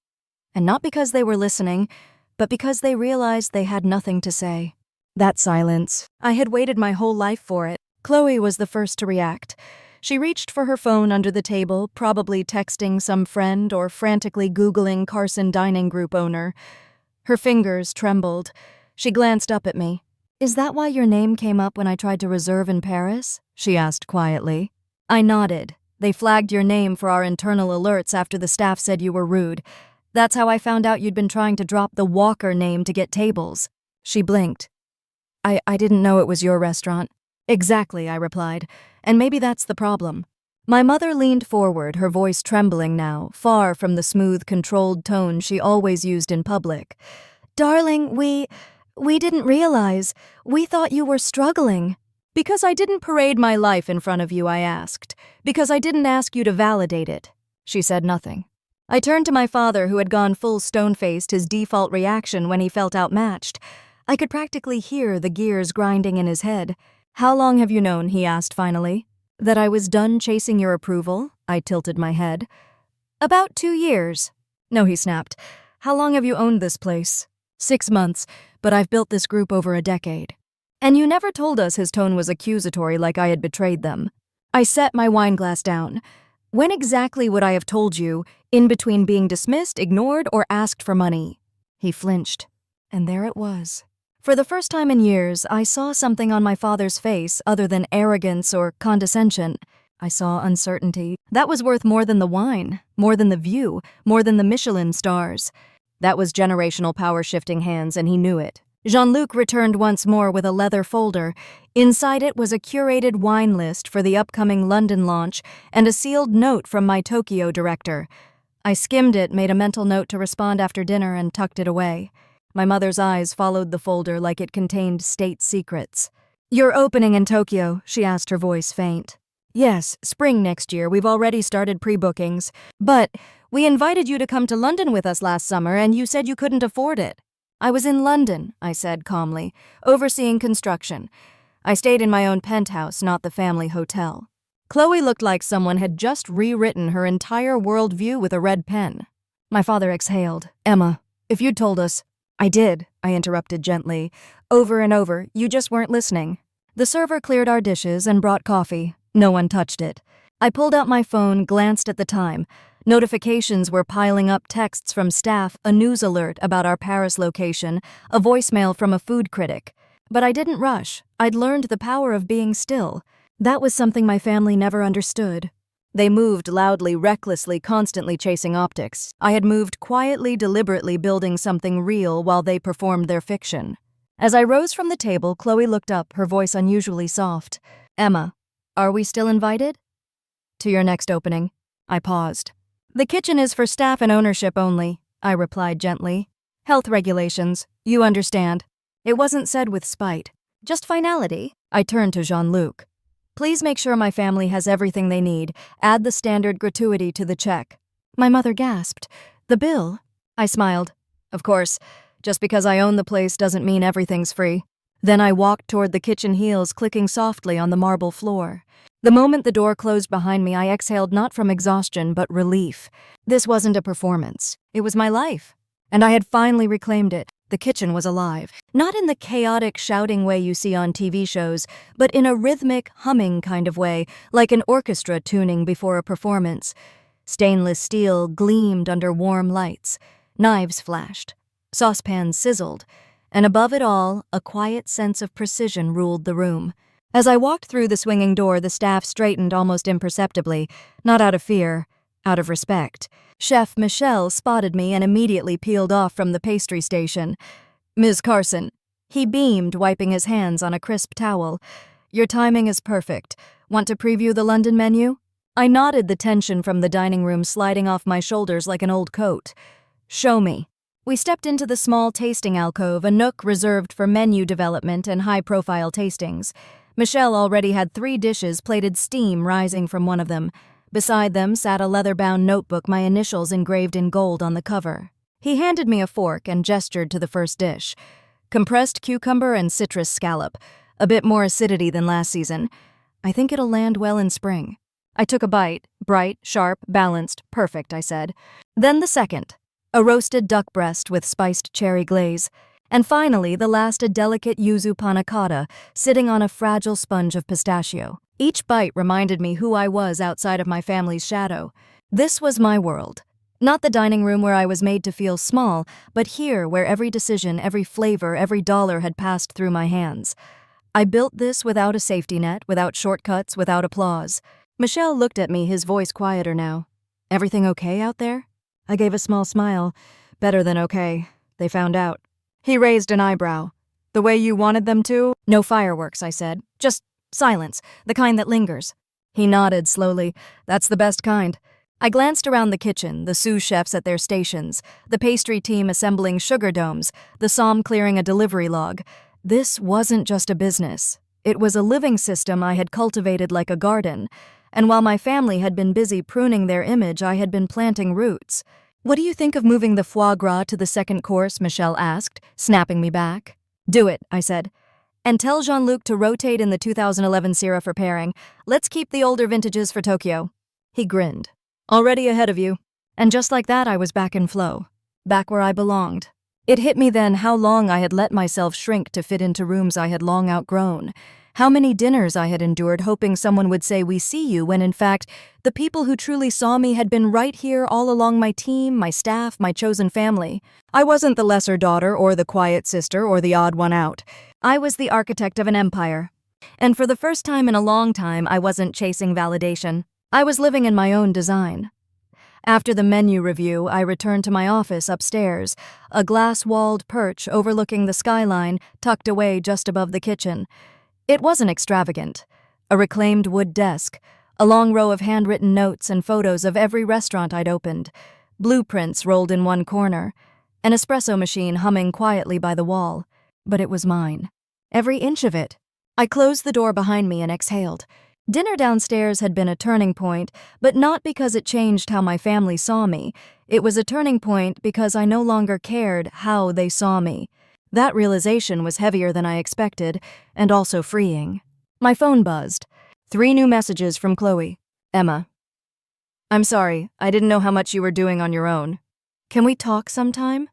And not because they were listening, but because they realized they had nothing to say. That silence, I had waited my whole life for it. Chloe was the first to react. She reached for her phone under the table, probably texting some friend or frantically Googling Carson dining group owner. Her fingers trembled. She glanced up at me. "Is that why your name came up when I tried to reserve in Paris?" she asked quietly. I nodded. "They flagged your name for our internal alerts after the staff said you were rude. That's how I found out you'd been trying to drop the Walker name to get tables." She blinked. I didn't know it was your restaurant." "Exactly," I replied. "And maybe that's the problem." My mother leaned forward, her voice trembling now, far from the smooth, controlled tone she always used in public. "Darling, we didn't realize. We thought you were struggling." "Because I didn't parade my life in front of you," I asked. "Because I didn't ask you to validate it." She said nothing. I turned to my father, who had gone full stone-faced, his default reaction when he felt outmatched. I could practically hear the gears grinding in his head. "How long have you known?" he asked finally. "That I was done chasing your approval?" I tilted my head. "About 2 years." "No," he snapped. "How long have you owned this place?" 6 months, but I've built this group over a decade." "And you never told us." His tone was accusatory, like I had betrayed them. I set my wineglass down. "When exactly would I have told you, in between being dismissed, ignored, or asked for money?" He flinched. And there it was. For the first time in years, I saw something on my father's face other than arrogance or condescension. I saw uncertainty. That was worth more than the wine, more than the view, more than the Michelin stars. That was generational power-shifting hands, and he knew it. Jean-Luc returned once more with a leather folder. Inside it was a curated wine list for the upcoming London launch and a sealed note from my Tokyo director. I skimmed it, made a mental note to respond after dinner, and tucked it away. My mother's eyes followed the folder like it contained state secrets. "You're opening in Tokyo?" she asked, her voice faint. "Yes, spring next year. We've already started pre-bookings. But we invited you to come to London with us last summer, and you said you couldn't afford it." "I was in London," I said calmly, "overseeing construction. I stayed in my own penthouse, not the family hotel." Chloe looked like someone had just rewritten her entire worldview with a red pen. My father exhaled. "Emma, if you'd told us—" "I did," I interrupted gently. "Over and over, you just weren't listening." The server cleared our dishes and brought coffee. No one touched it. I pulled out my phone, glanced at the time. Notifications were piling up, texts from staff, a news alert about our Paris location, a voicemail from a food critic. But I didn't rush. I'd learned the power of being still. That was something my family never understood. They moved loudly, recklessly, constantly chasing optics. I had moved quietly, deliberately, building something real while they performed their fiction. As I rose from the table, Chloe looked up, her voice unusually soft. "Emma, are we still invited?" "To your next opening." I paused. "The kitchen is for staff and ownership only," I replied gently. "Health regulations, you understand." It wasn't said with spite, just finality. I turned to Jean-Luc. "Please make sure my family has everything they need. Add the standard gratuity to the check." My mother gasped. "The bill?" I smiled. "Of course, just because I own the place doesn't mean everything's free." Then I walked toward the kitchen, heels clicking softly on the marble floor. The moment the door closed behind me, I exhaled not from exhaustion, but relief. This wasn't a performance. It was my life. And I had finally reclaimed it. The kitchen was alive. Not in the chaotic, shouting way you see on TV shows, but in a rhythmic, humming kind of way, like an orchestra tuning before a performance. Stainless steel gleamed under warm lights. Knives flashed. Saucepans sizzled. And above it all, a quiet sense of precision ruled the room. As I walked through the swinging door, the staff straightened almost imperceptibly, not out of fear, out of respect. Chef Michel spotted me and immediately peeled off from the pastry station. "Ms. Carson." He beamed, wiping his hands on a crisp towel. "Your timing is perfect. Want to preview the London menu?" I nodded, the tension from the dining room sliding off my shoulders like an old coat. "Show me." We stepped into the small tasting alcove, a nook reserved for menu development and high-profile tastings. Michelle already had 3 dishes, plated steam rising from one of them. Beside them sat a leather-bound notebook, my initials engraved in gold on the cover. He handed me a fork and gestured to the first dish. Compressed cucumber and citrus scallop. A bit more acidity than last season. I think it'll land well in spring. I took a bite. Bright, sharp, balanced, perfect, I said. Then the second. A roasted duck breast with spiced cherry glaze. And finally, the last, a delicate yuzu panna cotta sitting on a fragile sponge of pistachio. Each bite reminded me who I was outside of my family's shadow. This was my world. Not the dining room where I was made to feel small, but here where every decision, every flavor, every dollar had passed through my hands. I built this without a safety net, without shortcuts, without applause. Michelle looked at me, his voice quieter now. Everything okay out there? I gave a small smile. Better than okay. They found out. He raised an eyebrow. The way you wanted them to? No fireworks, I said. Just silence, the kind that lingers. He nodded slowly. That's the best kind. I glanced around the kitchen, the sous chefs at their stations, the pastry team assembling sugar domes, the som clearing a delivery log. This wasn't just a business. It was a living system I had cultivated like a garden. And while my family had been busy pruning their image, I had been planting roots. What do you think of moving the foie gras to the second course? Michelle asked, snapping me back. Do it, I said. And tell Jean-Luc to rotate in the 2011 Syrah for pairing. Let's keep the older vintages for Tokyo. He grinned. Already ahead of you. And just like that, I was back in flow. Back where I belonged. It hit me then how long I had let myself shrink to fit into rooms I had long outgrown. How many dinners I had endured hoping someone would say, "We see you," when in fact, the people who truly saw me had been right here all along, my team, my staff, my chosen family. I wasn't the lesser daughter or the quiet sister or the odd one out. I was the architect of an empire. And for the first time in a long time, I wasn't chasing validation. I was living in my own design. After the menu review, I returned to my office upstairs, a glass-walled perch overlooking the skyline tucked away just above the kitchen. It wasn't extravagant. A reclaimed wood desk, a long row of handwritten notes and photos of every restaurant I'd opened, blueprints rolled in one corner, an espresso machine humming quietly by the wall. But it was mine. Every inch of it. I closed the door behind me and exhaled. Dinner downstairs had been a turning point, but not because it changed how my family saw me. It was a turning point because I no longer cared how they saw me. That realization was heavier than I expected, and also freeing. My phone buzzed. 3 new messages from Chloe. Emma. I'm sorry, I didn't know how much you were doing on your own. Can we talk sometime?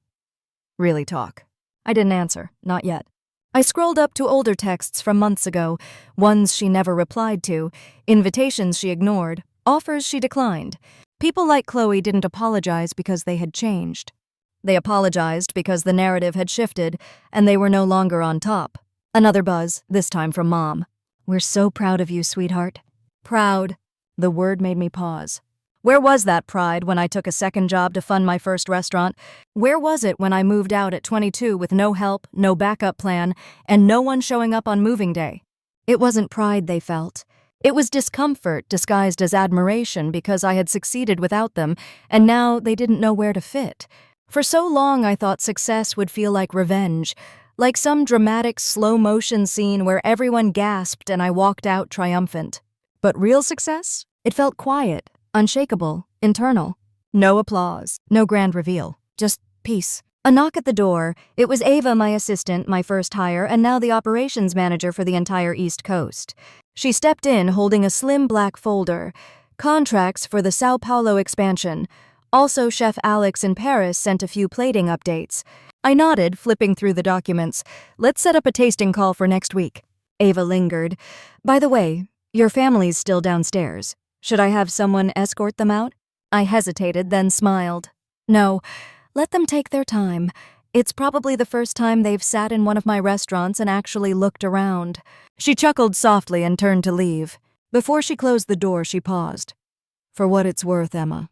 Really talk. I didn't answer, not yet. I scrolled up to older texts from months ago, ones she never replied to, invitations she ignored, offers she declined. People like Chloe didn't apologize because they had changed. They apologized because the narrative had shifted, and they were no longer on top. Another buzz, this time from Mom. We're so proud of you, sweetheart. Proud. The word made me pause. Where was that pride when I took a second job to fund my first restaurant? Where was it when I moved out at 22 with no help, no backup plan, and no one showing up on moving day? It wasn't pride they felt. It was discomfort disguised as admiration because I had succeeded without them, and now they didn't know where to fit. For so long I thought success would feel like revenge, like some dramatic slow-motion scene where everyone gasped and I walked out triumphant. But real success? It felt quiet. Unshakable, internal. No applause, no grand reveal, just peace. A knock at the door. It was Ava, my assistant, my first hire, and now the operations manager for the entire East Coast. She stepped in holding a slim black folder. Contracts for the Sao Paulo expansion. Also, Chef Alex in Paris sent a few plating updates. I nodded, flipping through the documents. Let's set up a tasting call for next week. Ava lingered. By the way, your family's still downstairs. Should I have someone escort them out? I hesitated, then smiled. No, let them take their time. It's probably the first time they've sat in one of my restaurants and actually looked around. She chuckled softly and turned to leave. Before she closed the door, she paused. For what it's worth, Emma,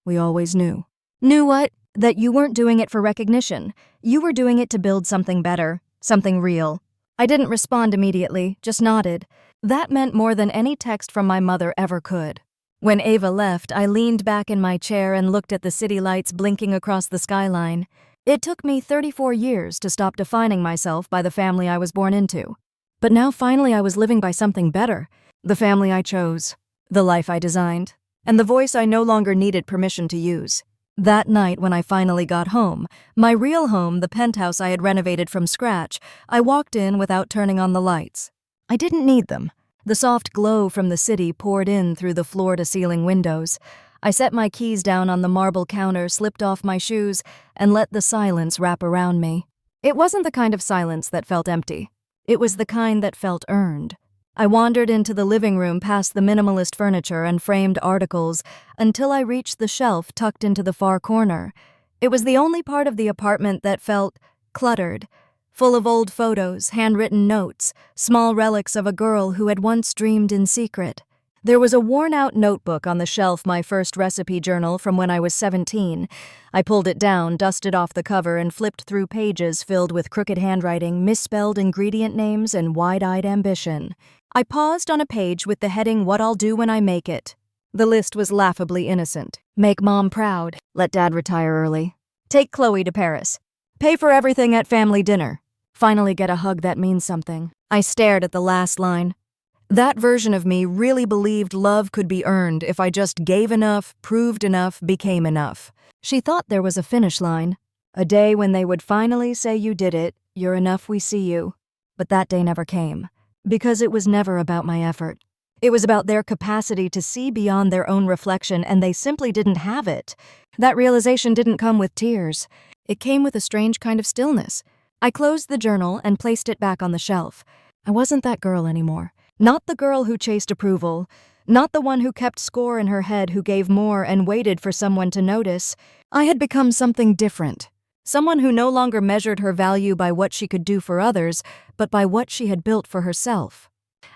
we always knew. Knew what? That you weren't doing it for recognition. You were doing it to build something better, something real. I didn't respond immediately, just nodded. That meant more than any text from my mother ever could. When Ava left, I leaned back in my chair and looked at the city lights blinking across the skyline. It took me 34 years to stop defining myself by the family I was born into. But now finally I was living by something better. The family I chose, the life I designed, and the voice I no longer needed permission to use. That night when I finally got home, my real home, the penthouse I had renovated from scratch, I walked in without turning on the lights. I didn't need them. The soft glow from the city poured in through the floor-to-ceiling windows. I set my keys down on the marble counter, slipped off my shoes, and let the silence wrap around me. It wasn't the kind of silence that felt empty. It was the kind that felt earned. I wandered into the living room past the minimalist furniture and framed articles until I reached the shelf tucked into the far corner. It was the only part of the apartment that felt cluttered, full of old photos, handwritten notes, small relics of a girl who had once dreamed in secret. There was a worn-out notebook on the shelf, my first recipe journal from when I was 17. I pulled it down, dusted off the cover, and flipped through pages filled with crooked handwriting, misspelled ingredient names, and wide-eyed ambition. I paused on a page with the heading, "What I'll Do When I Make It." The list was laughably innocent. Make Mom proud. Let Dad retire early. Take Chloe to Paris. Pay for everything at family dinner. Finally get a hug that means something. I stared at the last line. That version of me really believed love could be earned if I just gave enough, proved enough, became enough. She thought there was a finish line. A day when they would finally say you did it, you're enough, we see you. But that day never came. Because it was never about my effort. It was about their capacity to see beyond their own reflection, and they simply didn't have it. That realization didn't come with tears. It came with a strange kind of stillness. I closed the journal and placed it back on the shelf. I wasn't that girl anymore. Not the girl who chased approval. Not the one who kept score in her head, who gave more and waited for someone to notice. I had become something different. Someone who no longer measured her value by what she could do for others, but by what she had built for herself.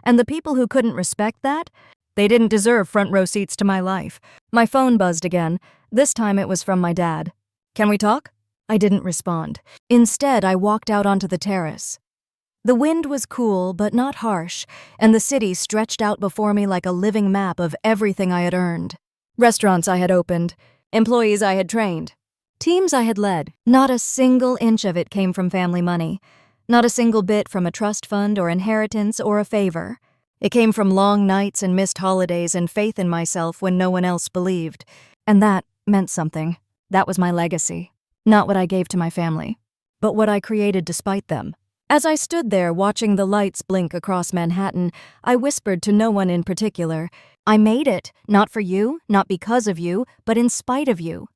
And the people who couldn't respect that, they didn't deserve front row seats to my life. My phone buzzed again. This time it was from my dad. "Can we talk?" I didn't respond. Instead, I walked out onto the terrace. The wind was cool but not harsh, and the city stretched out before me like a living map of everything I had earned. Restaurants I had opened, employees I had trained, teams I had led. Not a single inch of it came from family money. Not a single bit from a trust fund or inheritance or a favor. It came from long nights and missed holidays and faith in myself when no one else believed. And that meant something. That was my legacy. Not what I gave to my family, but what I created despite them. As I stood there watching the lights blink across Manhattan, I whispered to no one in particular, "I made it, not for you, not because of you, but in spite of you."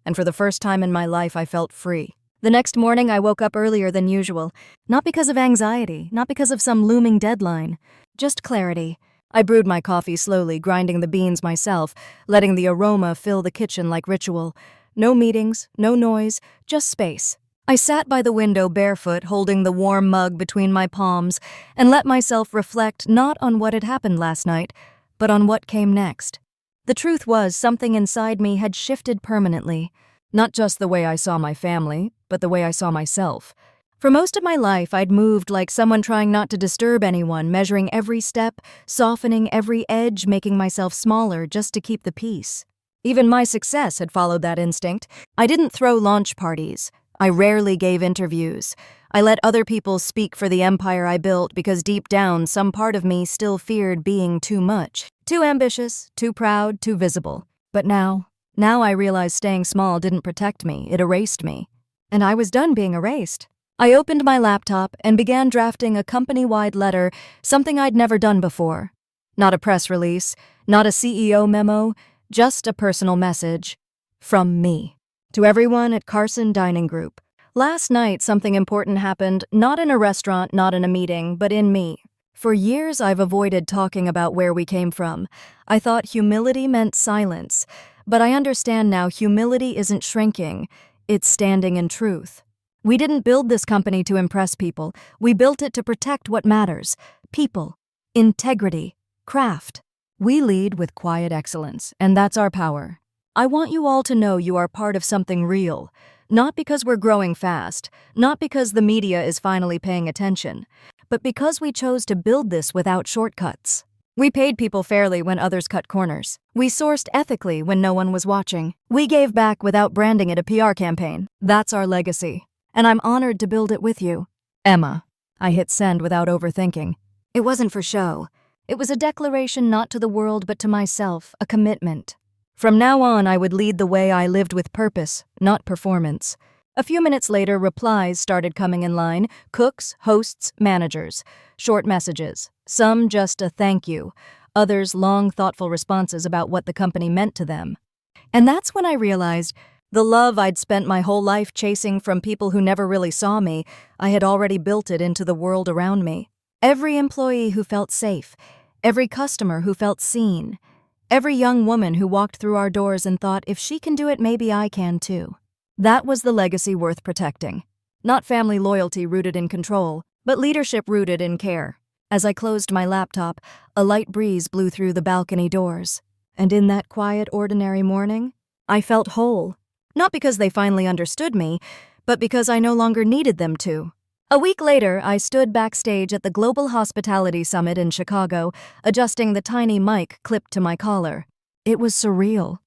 And for the first time in my life, I felt free. The next morning, I woke up earlier than usual, not because of anxiety, not because of some looming deadline, just clarity. I brewed my coffee slowly, grinding the beans myself, letting the aroma fill the kitchen like ritual. No meetings, no noise, just space. I sat by the window barefoot, holding the warm mug between my palms, and let myself reflect not on what had happened last night, but on what came next. The truth was, something inside me had shifted permanently. Not just the way I saw my family, but the way I saw myself. For most of my life, I'd moved like someone trying not to disturb anyone, measuring every step, softening every edge, making myself smaller just to keep the peace. Even my success had followed that instinct. I didn't throw launch parties. I rarely gave interviews. I let other people speak for the empire I built because deep down, some part of me still feared being too much. Too ambitious, too proud, too visible. But now I realized staying small didn't protect me, it erased me. And I was done being erased. I opened my laptop and began drafting a company-wide letter, something I'd never done before. Not a press release, not a CEO memo, just a personal message. From me. To everyone at Carson Dining Group. Last night, something important happened, not in a restaurant, not in a meeting, but in me. For years, I've avoided talking about where we came from. I thought humility meant silence. But I understand now humility isn't shrinking, it's standing in truth. We didn't build this company to impress people. We built it to protect what matters. People. Integrity. Craft. We lead with quiet excellence, and that's our power. I want you all to know you are part of something real. Not because we're growing fast, not because the media is finally paying attention, but because we chose to build this without shortcuts. We paid people fairly when others cut corners. We sourced ethically when no one was watching. We gave back without branding it a PR campaign. That's our legacy. And I'm honored to build it with you. Emma. I hit send without overthinking. It wasn't for show. It was a declaration not to the world but to myself, a commitment. From now on, I would lead the way I lived with purpose, not performance. A few minutes later, replies started coming in line, cooks, hosts, managers. Short messages, some just a thank you, others long, thoughtful responses about what the company meant to them. And that's when I realized the love I'd spent my whole life chasing from people who never really saw me, I had already built it into the world around me. Every employee who felt safe, every customer who felt seen, every young woman who walked through our doors and thought, if she can do it, maybe I can too. That was the legacy worth protecting. Not family loyalty rooted in control, but leadership rooted in care. As I closed my laptop, a light breeze blew through the balcony doors. And in that quiet, ordinary morning, I felt whole. Not because they finally understood me, but because I no longer needed them to. A week later, I stood backstage at the Global Hospitality Summit in Chicago, adjusting the tiny mic clipped to my collar. It was surreal.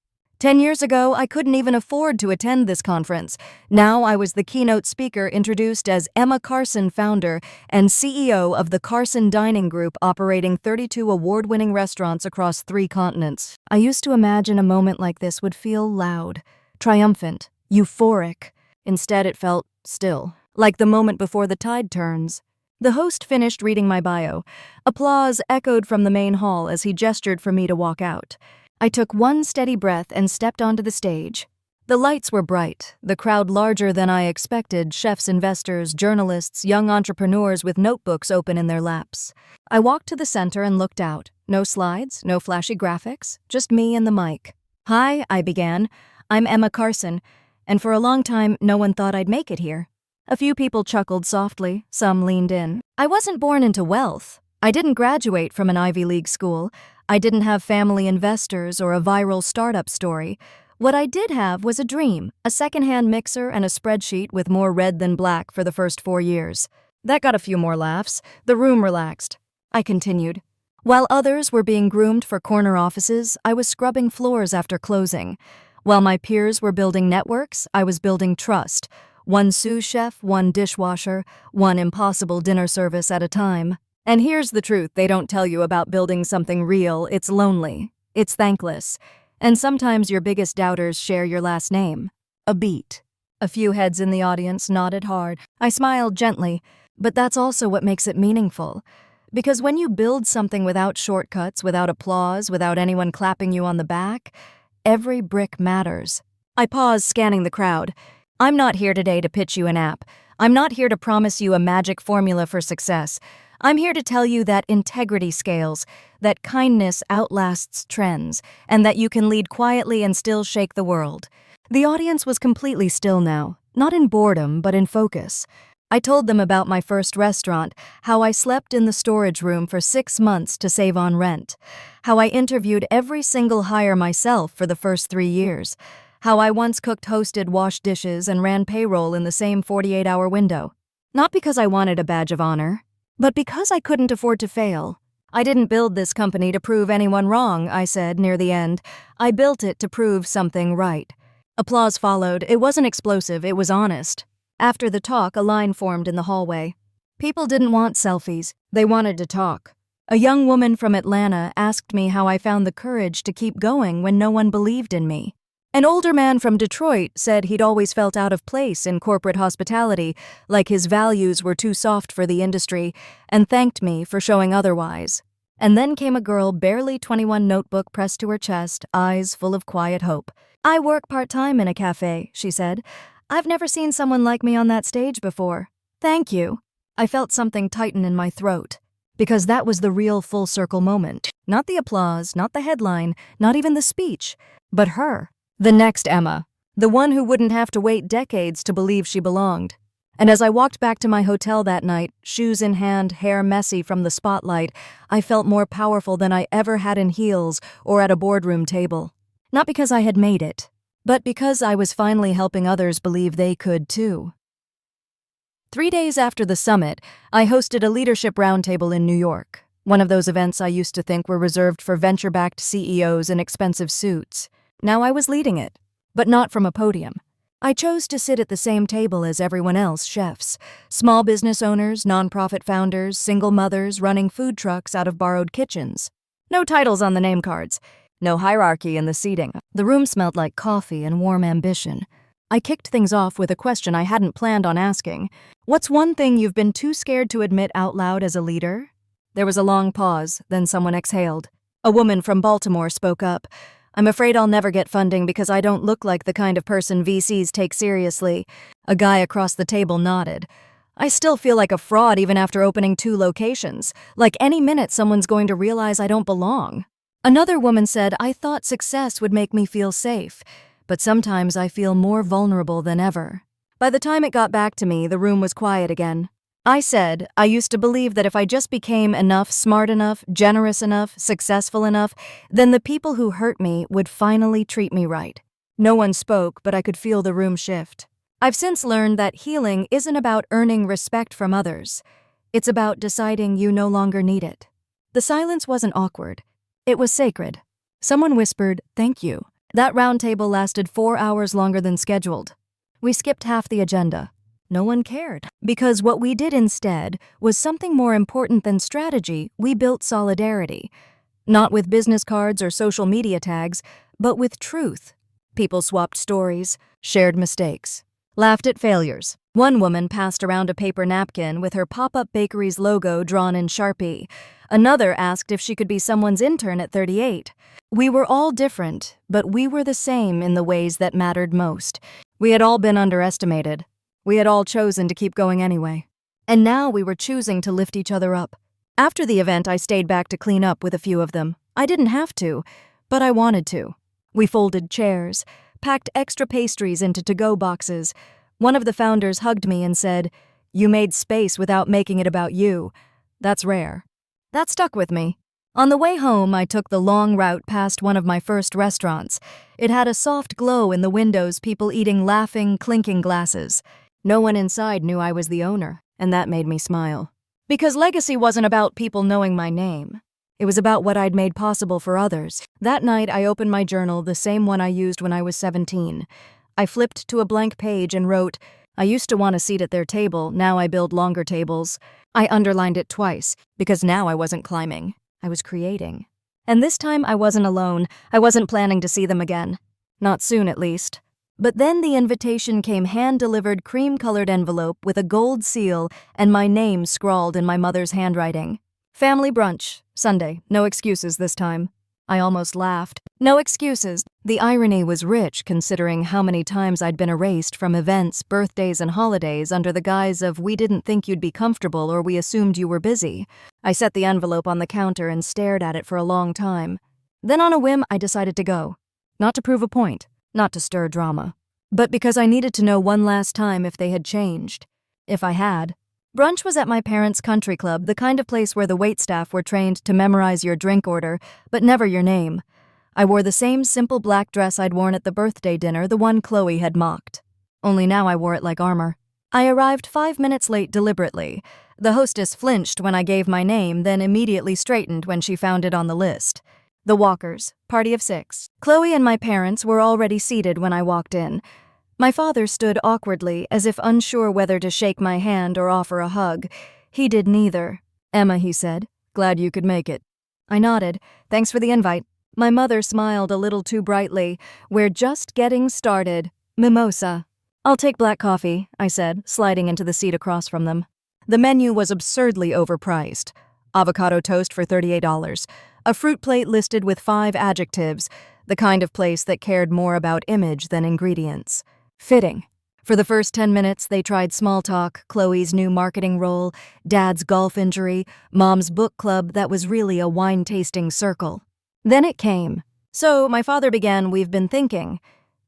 10 years ago, I couldn't even afford to attend this conference. Now I was the keynote speaker introduced as Emma Carson, founder and CEO of the Carson Dining Group, operating 32 award-winning restaurants across 3 continents. I used to imagine a moment like this would feel loud, triumphant, euphoric. Instead, it felt still, like the moment before the tide turns. The host finished reading my bio. Applause echoed from the main hall as he gestured for me to walk out. I took one steady breath and stepped onto the stage. The lights were bright, the crowd larger than I expected, chefs, investors, journalists, young entrepreneurs with notebooks open in their laps. I walked to the center and looked out. No slides, no flashy graphics, just me and the mic. "Hi," I began. "I'm Emma Carson, and for a long time, no one thought I'd make it here." A few people chuckled softly, some leaned in. I wasn't born into wealth. I didn't graduate from an Ivy League school. I didn't have family investors or a viral startup story. What I did have was a dream, a secondhand mixer and a spreadsheet with more red than black for the first 4 years. That got a few more laughs. The room relaxed. I continued. While others were being groomed for corner offices, I was scrubbing floors after closing. While my peers were building networks, I was building trust. One sous chef, one dishwasher, one impossible dinner service at a time. And here's the truth they don't tell you about building something real. It's lonely. It's thankless. And sometimes your biggest doubters share your last name. A beat. A few heads in the audience nodded hard. I smiled gently, but that's also what makes it meaningful. Because when you build something without shortcuts, without applause, without anyone clapping you on the back, every brick matters. I paused, scanning the crowd. I'm not here today to pitch you an app. I'm not here to promise you a magic formula for success. I'm here to tell you that integrity scales, that kindness outlasts trends, and that you can lead quietly and still shake the world. The audience was completely still now, not in boredom, but in focus. I told them about my first restaurant, how I slept in the storage room for 6 months to save on rent, how I interviewed every single hire myself for the first 3 years, how I once cooked, hosted, washed dishes, and ran payroll in the same 48-hour window. Not because I wanted a badge of honor, but because I couldn't afford to fail. I didn't build this company to prove anyone wrong, I said near the end. I built it to prove something right. Applause followed. It wasn't explosive, it was honest. After the talk, a line formed in the hallway. People didn't want selfies. They wanted to talk. A young woman from Atlanta asked me how I found the courage to keep going when no one believed in me. An older man from Detroit said he'd always felt out of place in corporate hospitality, like his values were too soft for the industry, and thanked me for showing otherwise. And then came a girl, barely 21, notebook pressed to her chest, eyes full of quiet hope. "I work part-time in a cafe," she said. "I've never seen someone like me on that stage before. Thank you." I felt something tighten in my throat, because that was the real full-circle moment. Not the applause, not the headline, not even the speech, but her. The next Emma, the one who wouldn't have to wait decades to believe she belonged. And as I walked back to my hotel that night, shoes in hand, hair messy from the spotlight, I felt more powerful than I ever had in heels or at a boardroom table. Not because I had made it, but because I was finally helping others believe they could too. 3 days after the summit, I hosted a leadership roundtable in New York. One of those events I used to think were reserved for venture-backed CEOs in expensive suits. Now I was leading it, but not from a podium. I chose to sit at the same table as everyone else, chefs, small business owners, nonprofit founders, single mothers running food trucks out of borrowed kitchens. No titles on the name cards. No hierarchy in the seating. The room smelled like coffee and warm ambition. I kicked things off with a question I hadn't planned on asking. What's one thing you've been too scared to admit out loud as a leader? There was a long pause, then someone exhaled. A woman from Baltimore spoke up. I'm afraid I'll never get funding because I don't look like the kind of person VCs take seriously. A guy across the table nodded. I still feel like a fraud even after opening 2 locations. Like any minute someone's going to realize I don't belong. Another woman said, I thought success would make me feel safe, but sometimes I feel more vulnerable than ever. By the time it got back to me, the room was quiet again. I said, I used to believe that if I just became enough, smart enough, generous enough, successful enough, then the people who hurt me would finally treat me right. No one spoke, but I could feel the room shift. I've since learned that healing isn't about earning respect from others. It's about deciding you no longer need it. The silence wasn't awkward. It was sacred. Someone whispered, thank you. That round table lasted 4 hours longer than scheduled. We skipped half the agenda. No one cared. Because what we did instead was something more important than strategy. We built solidarity. Not with business cards or social media tags, but with truth. People swapped stories, shared mistakes, laughed at failures. One woman passed around a paper napkin with her pop-up bakery's logo drawn in Sharpie. Another asked if she could be someone's intern at 38. We were all different, but we were the same in the ways that mattered most. We had all been underestimated. We had all chosen to keep going anyway. And now we were choosing to lift each other up. After the event, I stayed back to clean up with a few of them. I didn't have to, but I wanted to. We folded chairs, packed extra pastries into to-go boxes. One of the founders hugged me and said, "You made space without making it about you. That's rare." That stuck with me. On the way home, I took the long route past one of my first restaurants. It had a soft glow in the windows, people eating laughing, clinking glasses. No one inside knew I was the owner, and that made me smile. Because legacy wasn't about people knowing my name. It was about what I'd made possible for others. That night, I opened my journal, the same one I used when I was 17. I flipped to a blank page and wrote, I used to want a seat at their table, now I build longer tables. I underlined it twice, because now I wasn't climbing. I was creating. And this time I wasn't alone. I wasn't planning to see them again. Not soon, at least. But then the invitation came hand-delivered cream-colored envelope with a gold seal and my name scrawled in my mother's handwriting. Family brunch, Sunday, no excuses this time. I almost laughed. No excuses. The irony was rich considering how many times I'd been erased from events, birthdays, and holidays under the guise of we didn't think you'd be comfortable or we assumed you were busy. I set the envelope on the counter and stared at it for a long time. Then on a whim, I decided to go. Not to prove a point, not to stir drama, but because I needed to know one last time if they had changed. If I had. Brunch was at my parents' country club, the kind of place where the waitstaff were trained to memorize your drink order, but never your name. I wore the same simple black dress I'd worn at the birthday dinner, the one Chloe had mocked. Only now I wore it like armor. I arrived 5 minutes late deliberately. The hostess flinched when I gave my name, then immediately straightened when she found it on the list. The Walkers, party of 6. Chloe and my parents were already seated when I walked in. My father stood awkwardly, as if unsure whether to shake my hand or offer a hug. He did neither. Emma, he said, glad you could make it. I nodded. Thanks for the invite. My mother smiled a little too brightly. We're just getting started. Mimosa. I'll take black coffee, I said, sliding into the seat across from them. The menu was absurdly overpriced. Avocado toast for $38. A fruit plate listed with 5 adjectives, the kind of place that cared more about image than ingredients. Fitting. For the first 10 minutes, they tried small talk, Chloe's new marketing role, Dad's golf injury, Mom's book club that was really a wine-tasting circle. Then it came. So, my father began, we've been thinking.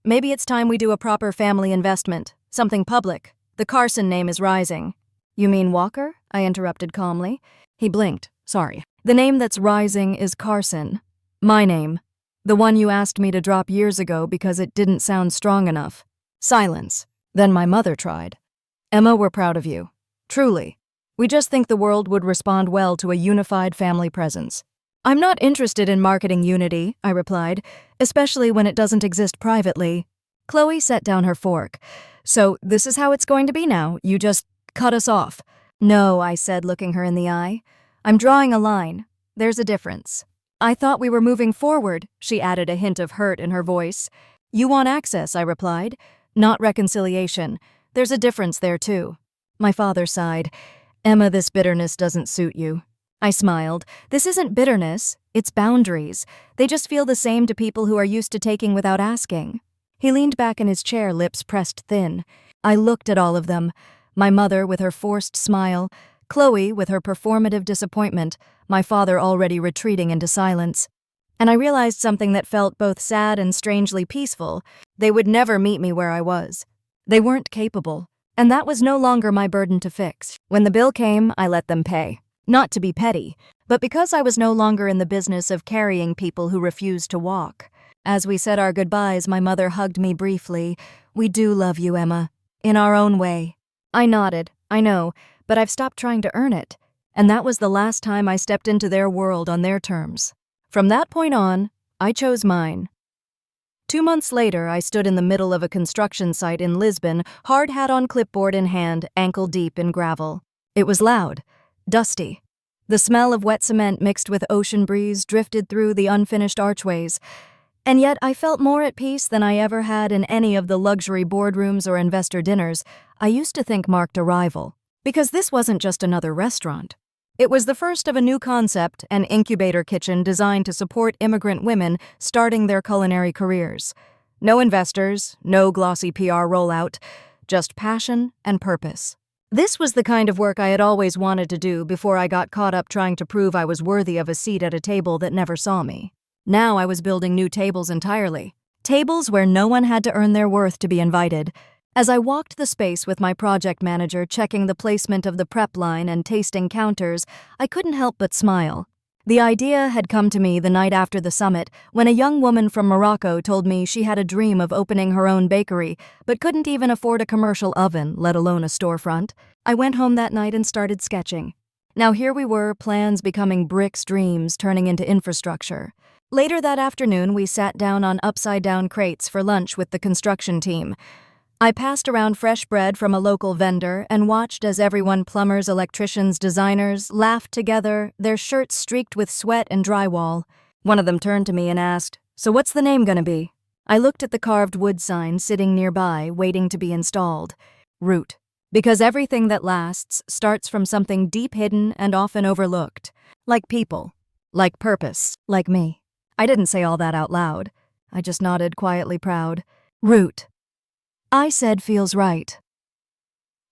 Maybe it's time we do a proper family investment, something public. The Carson name is rising. You mean Walker? I interrupted calmly. He blinked. Sorry. The name that's rising is Carson. My name. The one you asked me to drop years ago because it didn't sound strong enough. Silence. Then my mother tried. Emma, we're proud of you. Truly. We just think the world would respond well to a unified family presence. I'm not interested in marketing unity, I replied, especially when it doesn't exist privately. Chloe set down her fork. So this is how it's going to be now, you just cut us off. No, I said, looking her in the eye. I'm drawing a line. There's a difference. I thought we were moving forward, she added, a hint of hurt in her voice. You want access, I replied, not reconciliation. There's a difference there too. My father sighed. Emma, this bitterness doesn't suit you. I smiled. This isn't bitterness, it's boundaries. They just feel the same to people who are used to taking without asking. He leaned back in his chair, lips pressed thin. I looked at all of them. My mother with her forced smile, Chloe with her performative disappointment, my father already retreating into silence. And I realized something that felt both sad and strangely peaceful. They would never meet me where I was. They weren't capable. And that was no longer my burden to fix. When the bill came, I let them pay. Not to be petty, but because I was no longer in the business of carrying people who refused to walk. As we said our goodbyes, my mother hugged me briefly. We do love you, Emma. In our own way. I nodded. I know, but I've stopped trying to earn it. And that was the last time I stepped into their world on their terms. From that point on, I chose mine. 2 months later, I stood in the middle of a construction site in Lisbon, hard hat on clipboard in hand, ankle deep in gravel. It was loud, dusty. The smell of wet cement mixed with ocean breeze drifted through the unfinished archways. And yet I felt more at peace than I ever had in any of the luxury boardrooms or investor dinners I used to think marked arrival. Because this wasn't just another restaurant. It was the first of a new concept, an incubator kitchen designed to support immigrant women starting their culinary careers. No investors, no glossy PR rollout, just passion and purpose. This was the kind of work I had always wanted to do before I got caught up trying to prove I was worthy of a seat at a table that never saw me. Now I was building new tables entirely. Tables where no one had to earn their worth to be invited. As I walked the space with my project manager checking the placement of the prep line and tasting counters, I couldn't help but smile. The idea had come to me the night after the summit when a young woman from Morocco told me she had a dream of opening her own bakery but couldn't even afford a commercial oven, let alone a storefront. I went home that night and started sketching. Now here we were, plans becoming bricks, dreams turning into infrastructure. Later that afternoon, we sat down on upside-down crates for lunch with the construction team. I passed around fresh bread from a local vendor and watched as everyone, plumbers, electricians, designers, laughed together, their shirts streaked with sweat and drywall. One of them turned to me and asked, "So what's the name gonna be?" I looked at the carved wood sign sitting nearby, waiting to be installed. Root. Because everything that lasts starts from something deep hidden and often overlooked. Like people. Like purpose. Like me. I didn't say all that out loud. I just nodded, quietly proud. Root. I said feels right.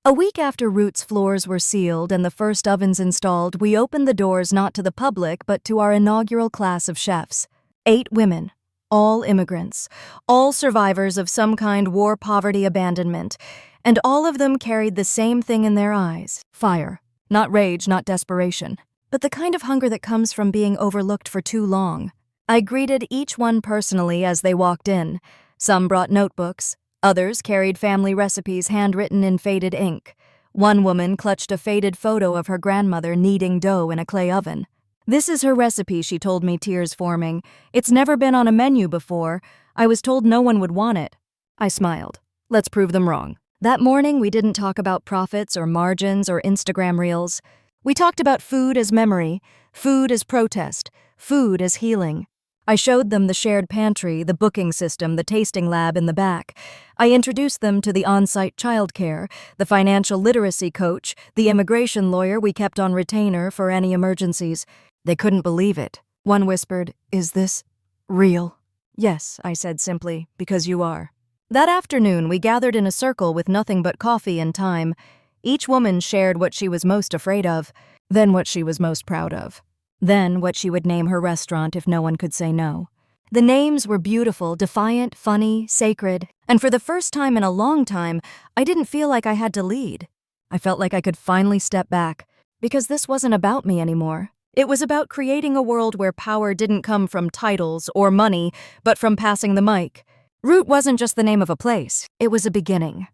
A week after Root's floors were sealed and the first ovens installed, we opened the doors not to the public but to our inaugural class of chefs. 8 women, all immigrants, all survivors of some kind war, poverty, abandonment, and all of them carried the same thing in their eyes, fire. Not rage, not desperation, but the kind of hunger that comes from being overlooked for too long. I greeted each one personally as they walked in. Some brought notebooks. Others carried family recipes handwritten in faded ink. One woman clutched a faded photo of her grandmother kneading dough in a clay oven. "This is her recipe," she told me, tears forming. "It's never been on a menu before. I was told no one would want it." I smiled. Let's prove them wrong. That morning, we didn't talk about profits or margins or Instagram reels. We talked about food as memory, food as protest, food as healing. I showed them the shared pantry, the booking system, the tasting lab in the back. I introduced them to the on-site childcare, the financial literacy coach, the immigration lawyer we kept on retainer for any emergencies. They couldn't believe it. One whispered, "Is this real?" "Yes," I said simply, "because you are." That afternoon, we gathered in a circle with nothing but coffee and time. Each woman shared what she was most afraid of, then what she was most proud of. Then what she would name her restaurant if no one could say no. The names were beautiful, defiant, funny, sacred, and for the first time in a long time, I didn't feel like I had to lead. I felt like I could finally step back, because this wasn't about me anymore. It was about creating a world where power didn't come from titles or money, but from passing the mic. Root wasn't just the name of a place, it was a beginning.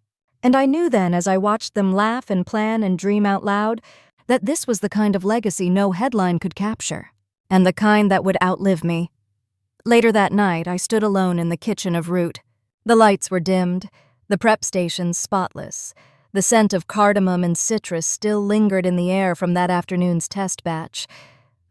And I knew then as I watched them laugh and plan and dream out loud, that this was the kind of legacy no headline could capture, and the kind that would outlive me. Later that night, I stood alone in the kitchen of Root. The lights were dimmed, the prep station spotless. The scent of cardamom and citrus still lingered in the air from that afternoon's test batch.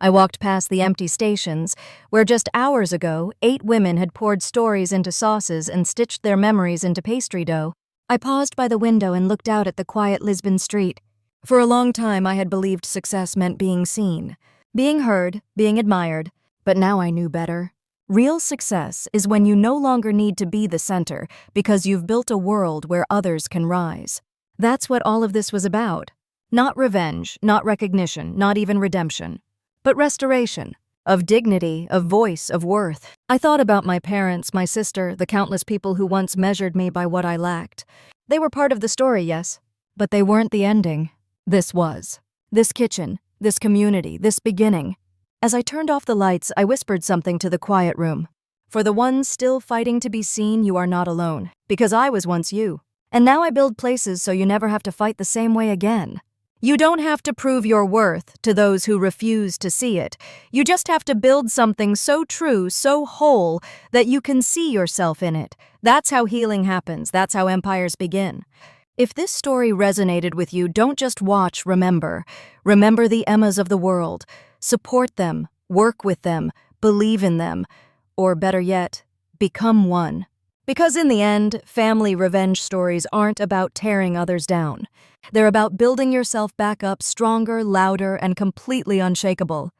I walked past the empty stations, where just hours ago, 8 women had poured stories into sauces and stitched their memories into pastry dough. I paused by the window and looked out at the quiet Lisbon street. For a long time, I had believed success meant being seen, being heard, being admired, but now I knew better. Real success is when you no longer need to be the center because you've built a world where others can rise. That's what all of this was about. Not revenge, not recognition, not even redemption, but restoration. Of dignity, of voice, of worth. I thought about my parents, my sister, the countless people who once measured me by what I lacked. They were part of the story, yes, but they weren't the ending. This was. This kitchen, this community, this beginning. As I turned off the lights, I whispered something to the quiet room. For the ones still fighting to be seen, you are not alone, because I was once you. And now I build places so you never have to fight the same way again. You don't have to prove your worth to those who refuse to see it. You just have to build something so true, so whole, that you can see yourself in it. That's how healing happens. That's how empires begin. If this story resonated with you, don't just watch, remember. Remember the Emmas of the world. Support them, work with them, believe in them, or better yet, become one. Because in the end, family revenge stories aren't about tearing others down. They're about building yourself back up stronger, louder, and completely unshakable.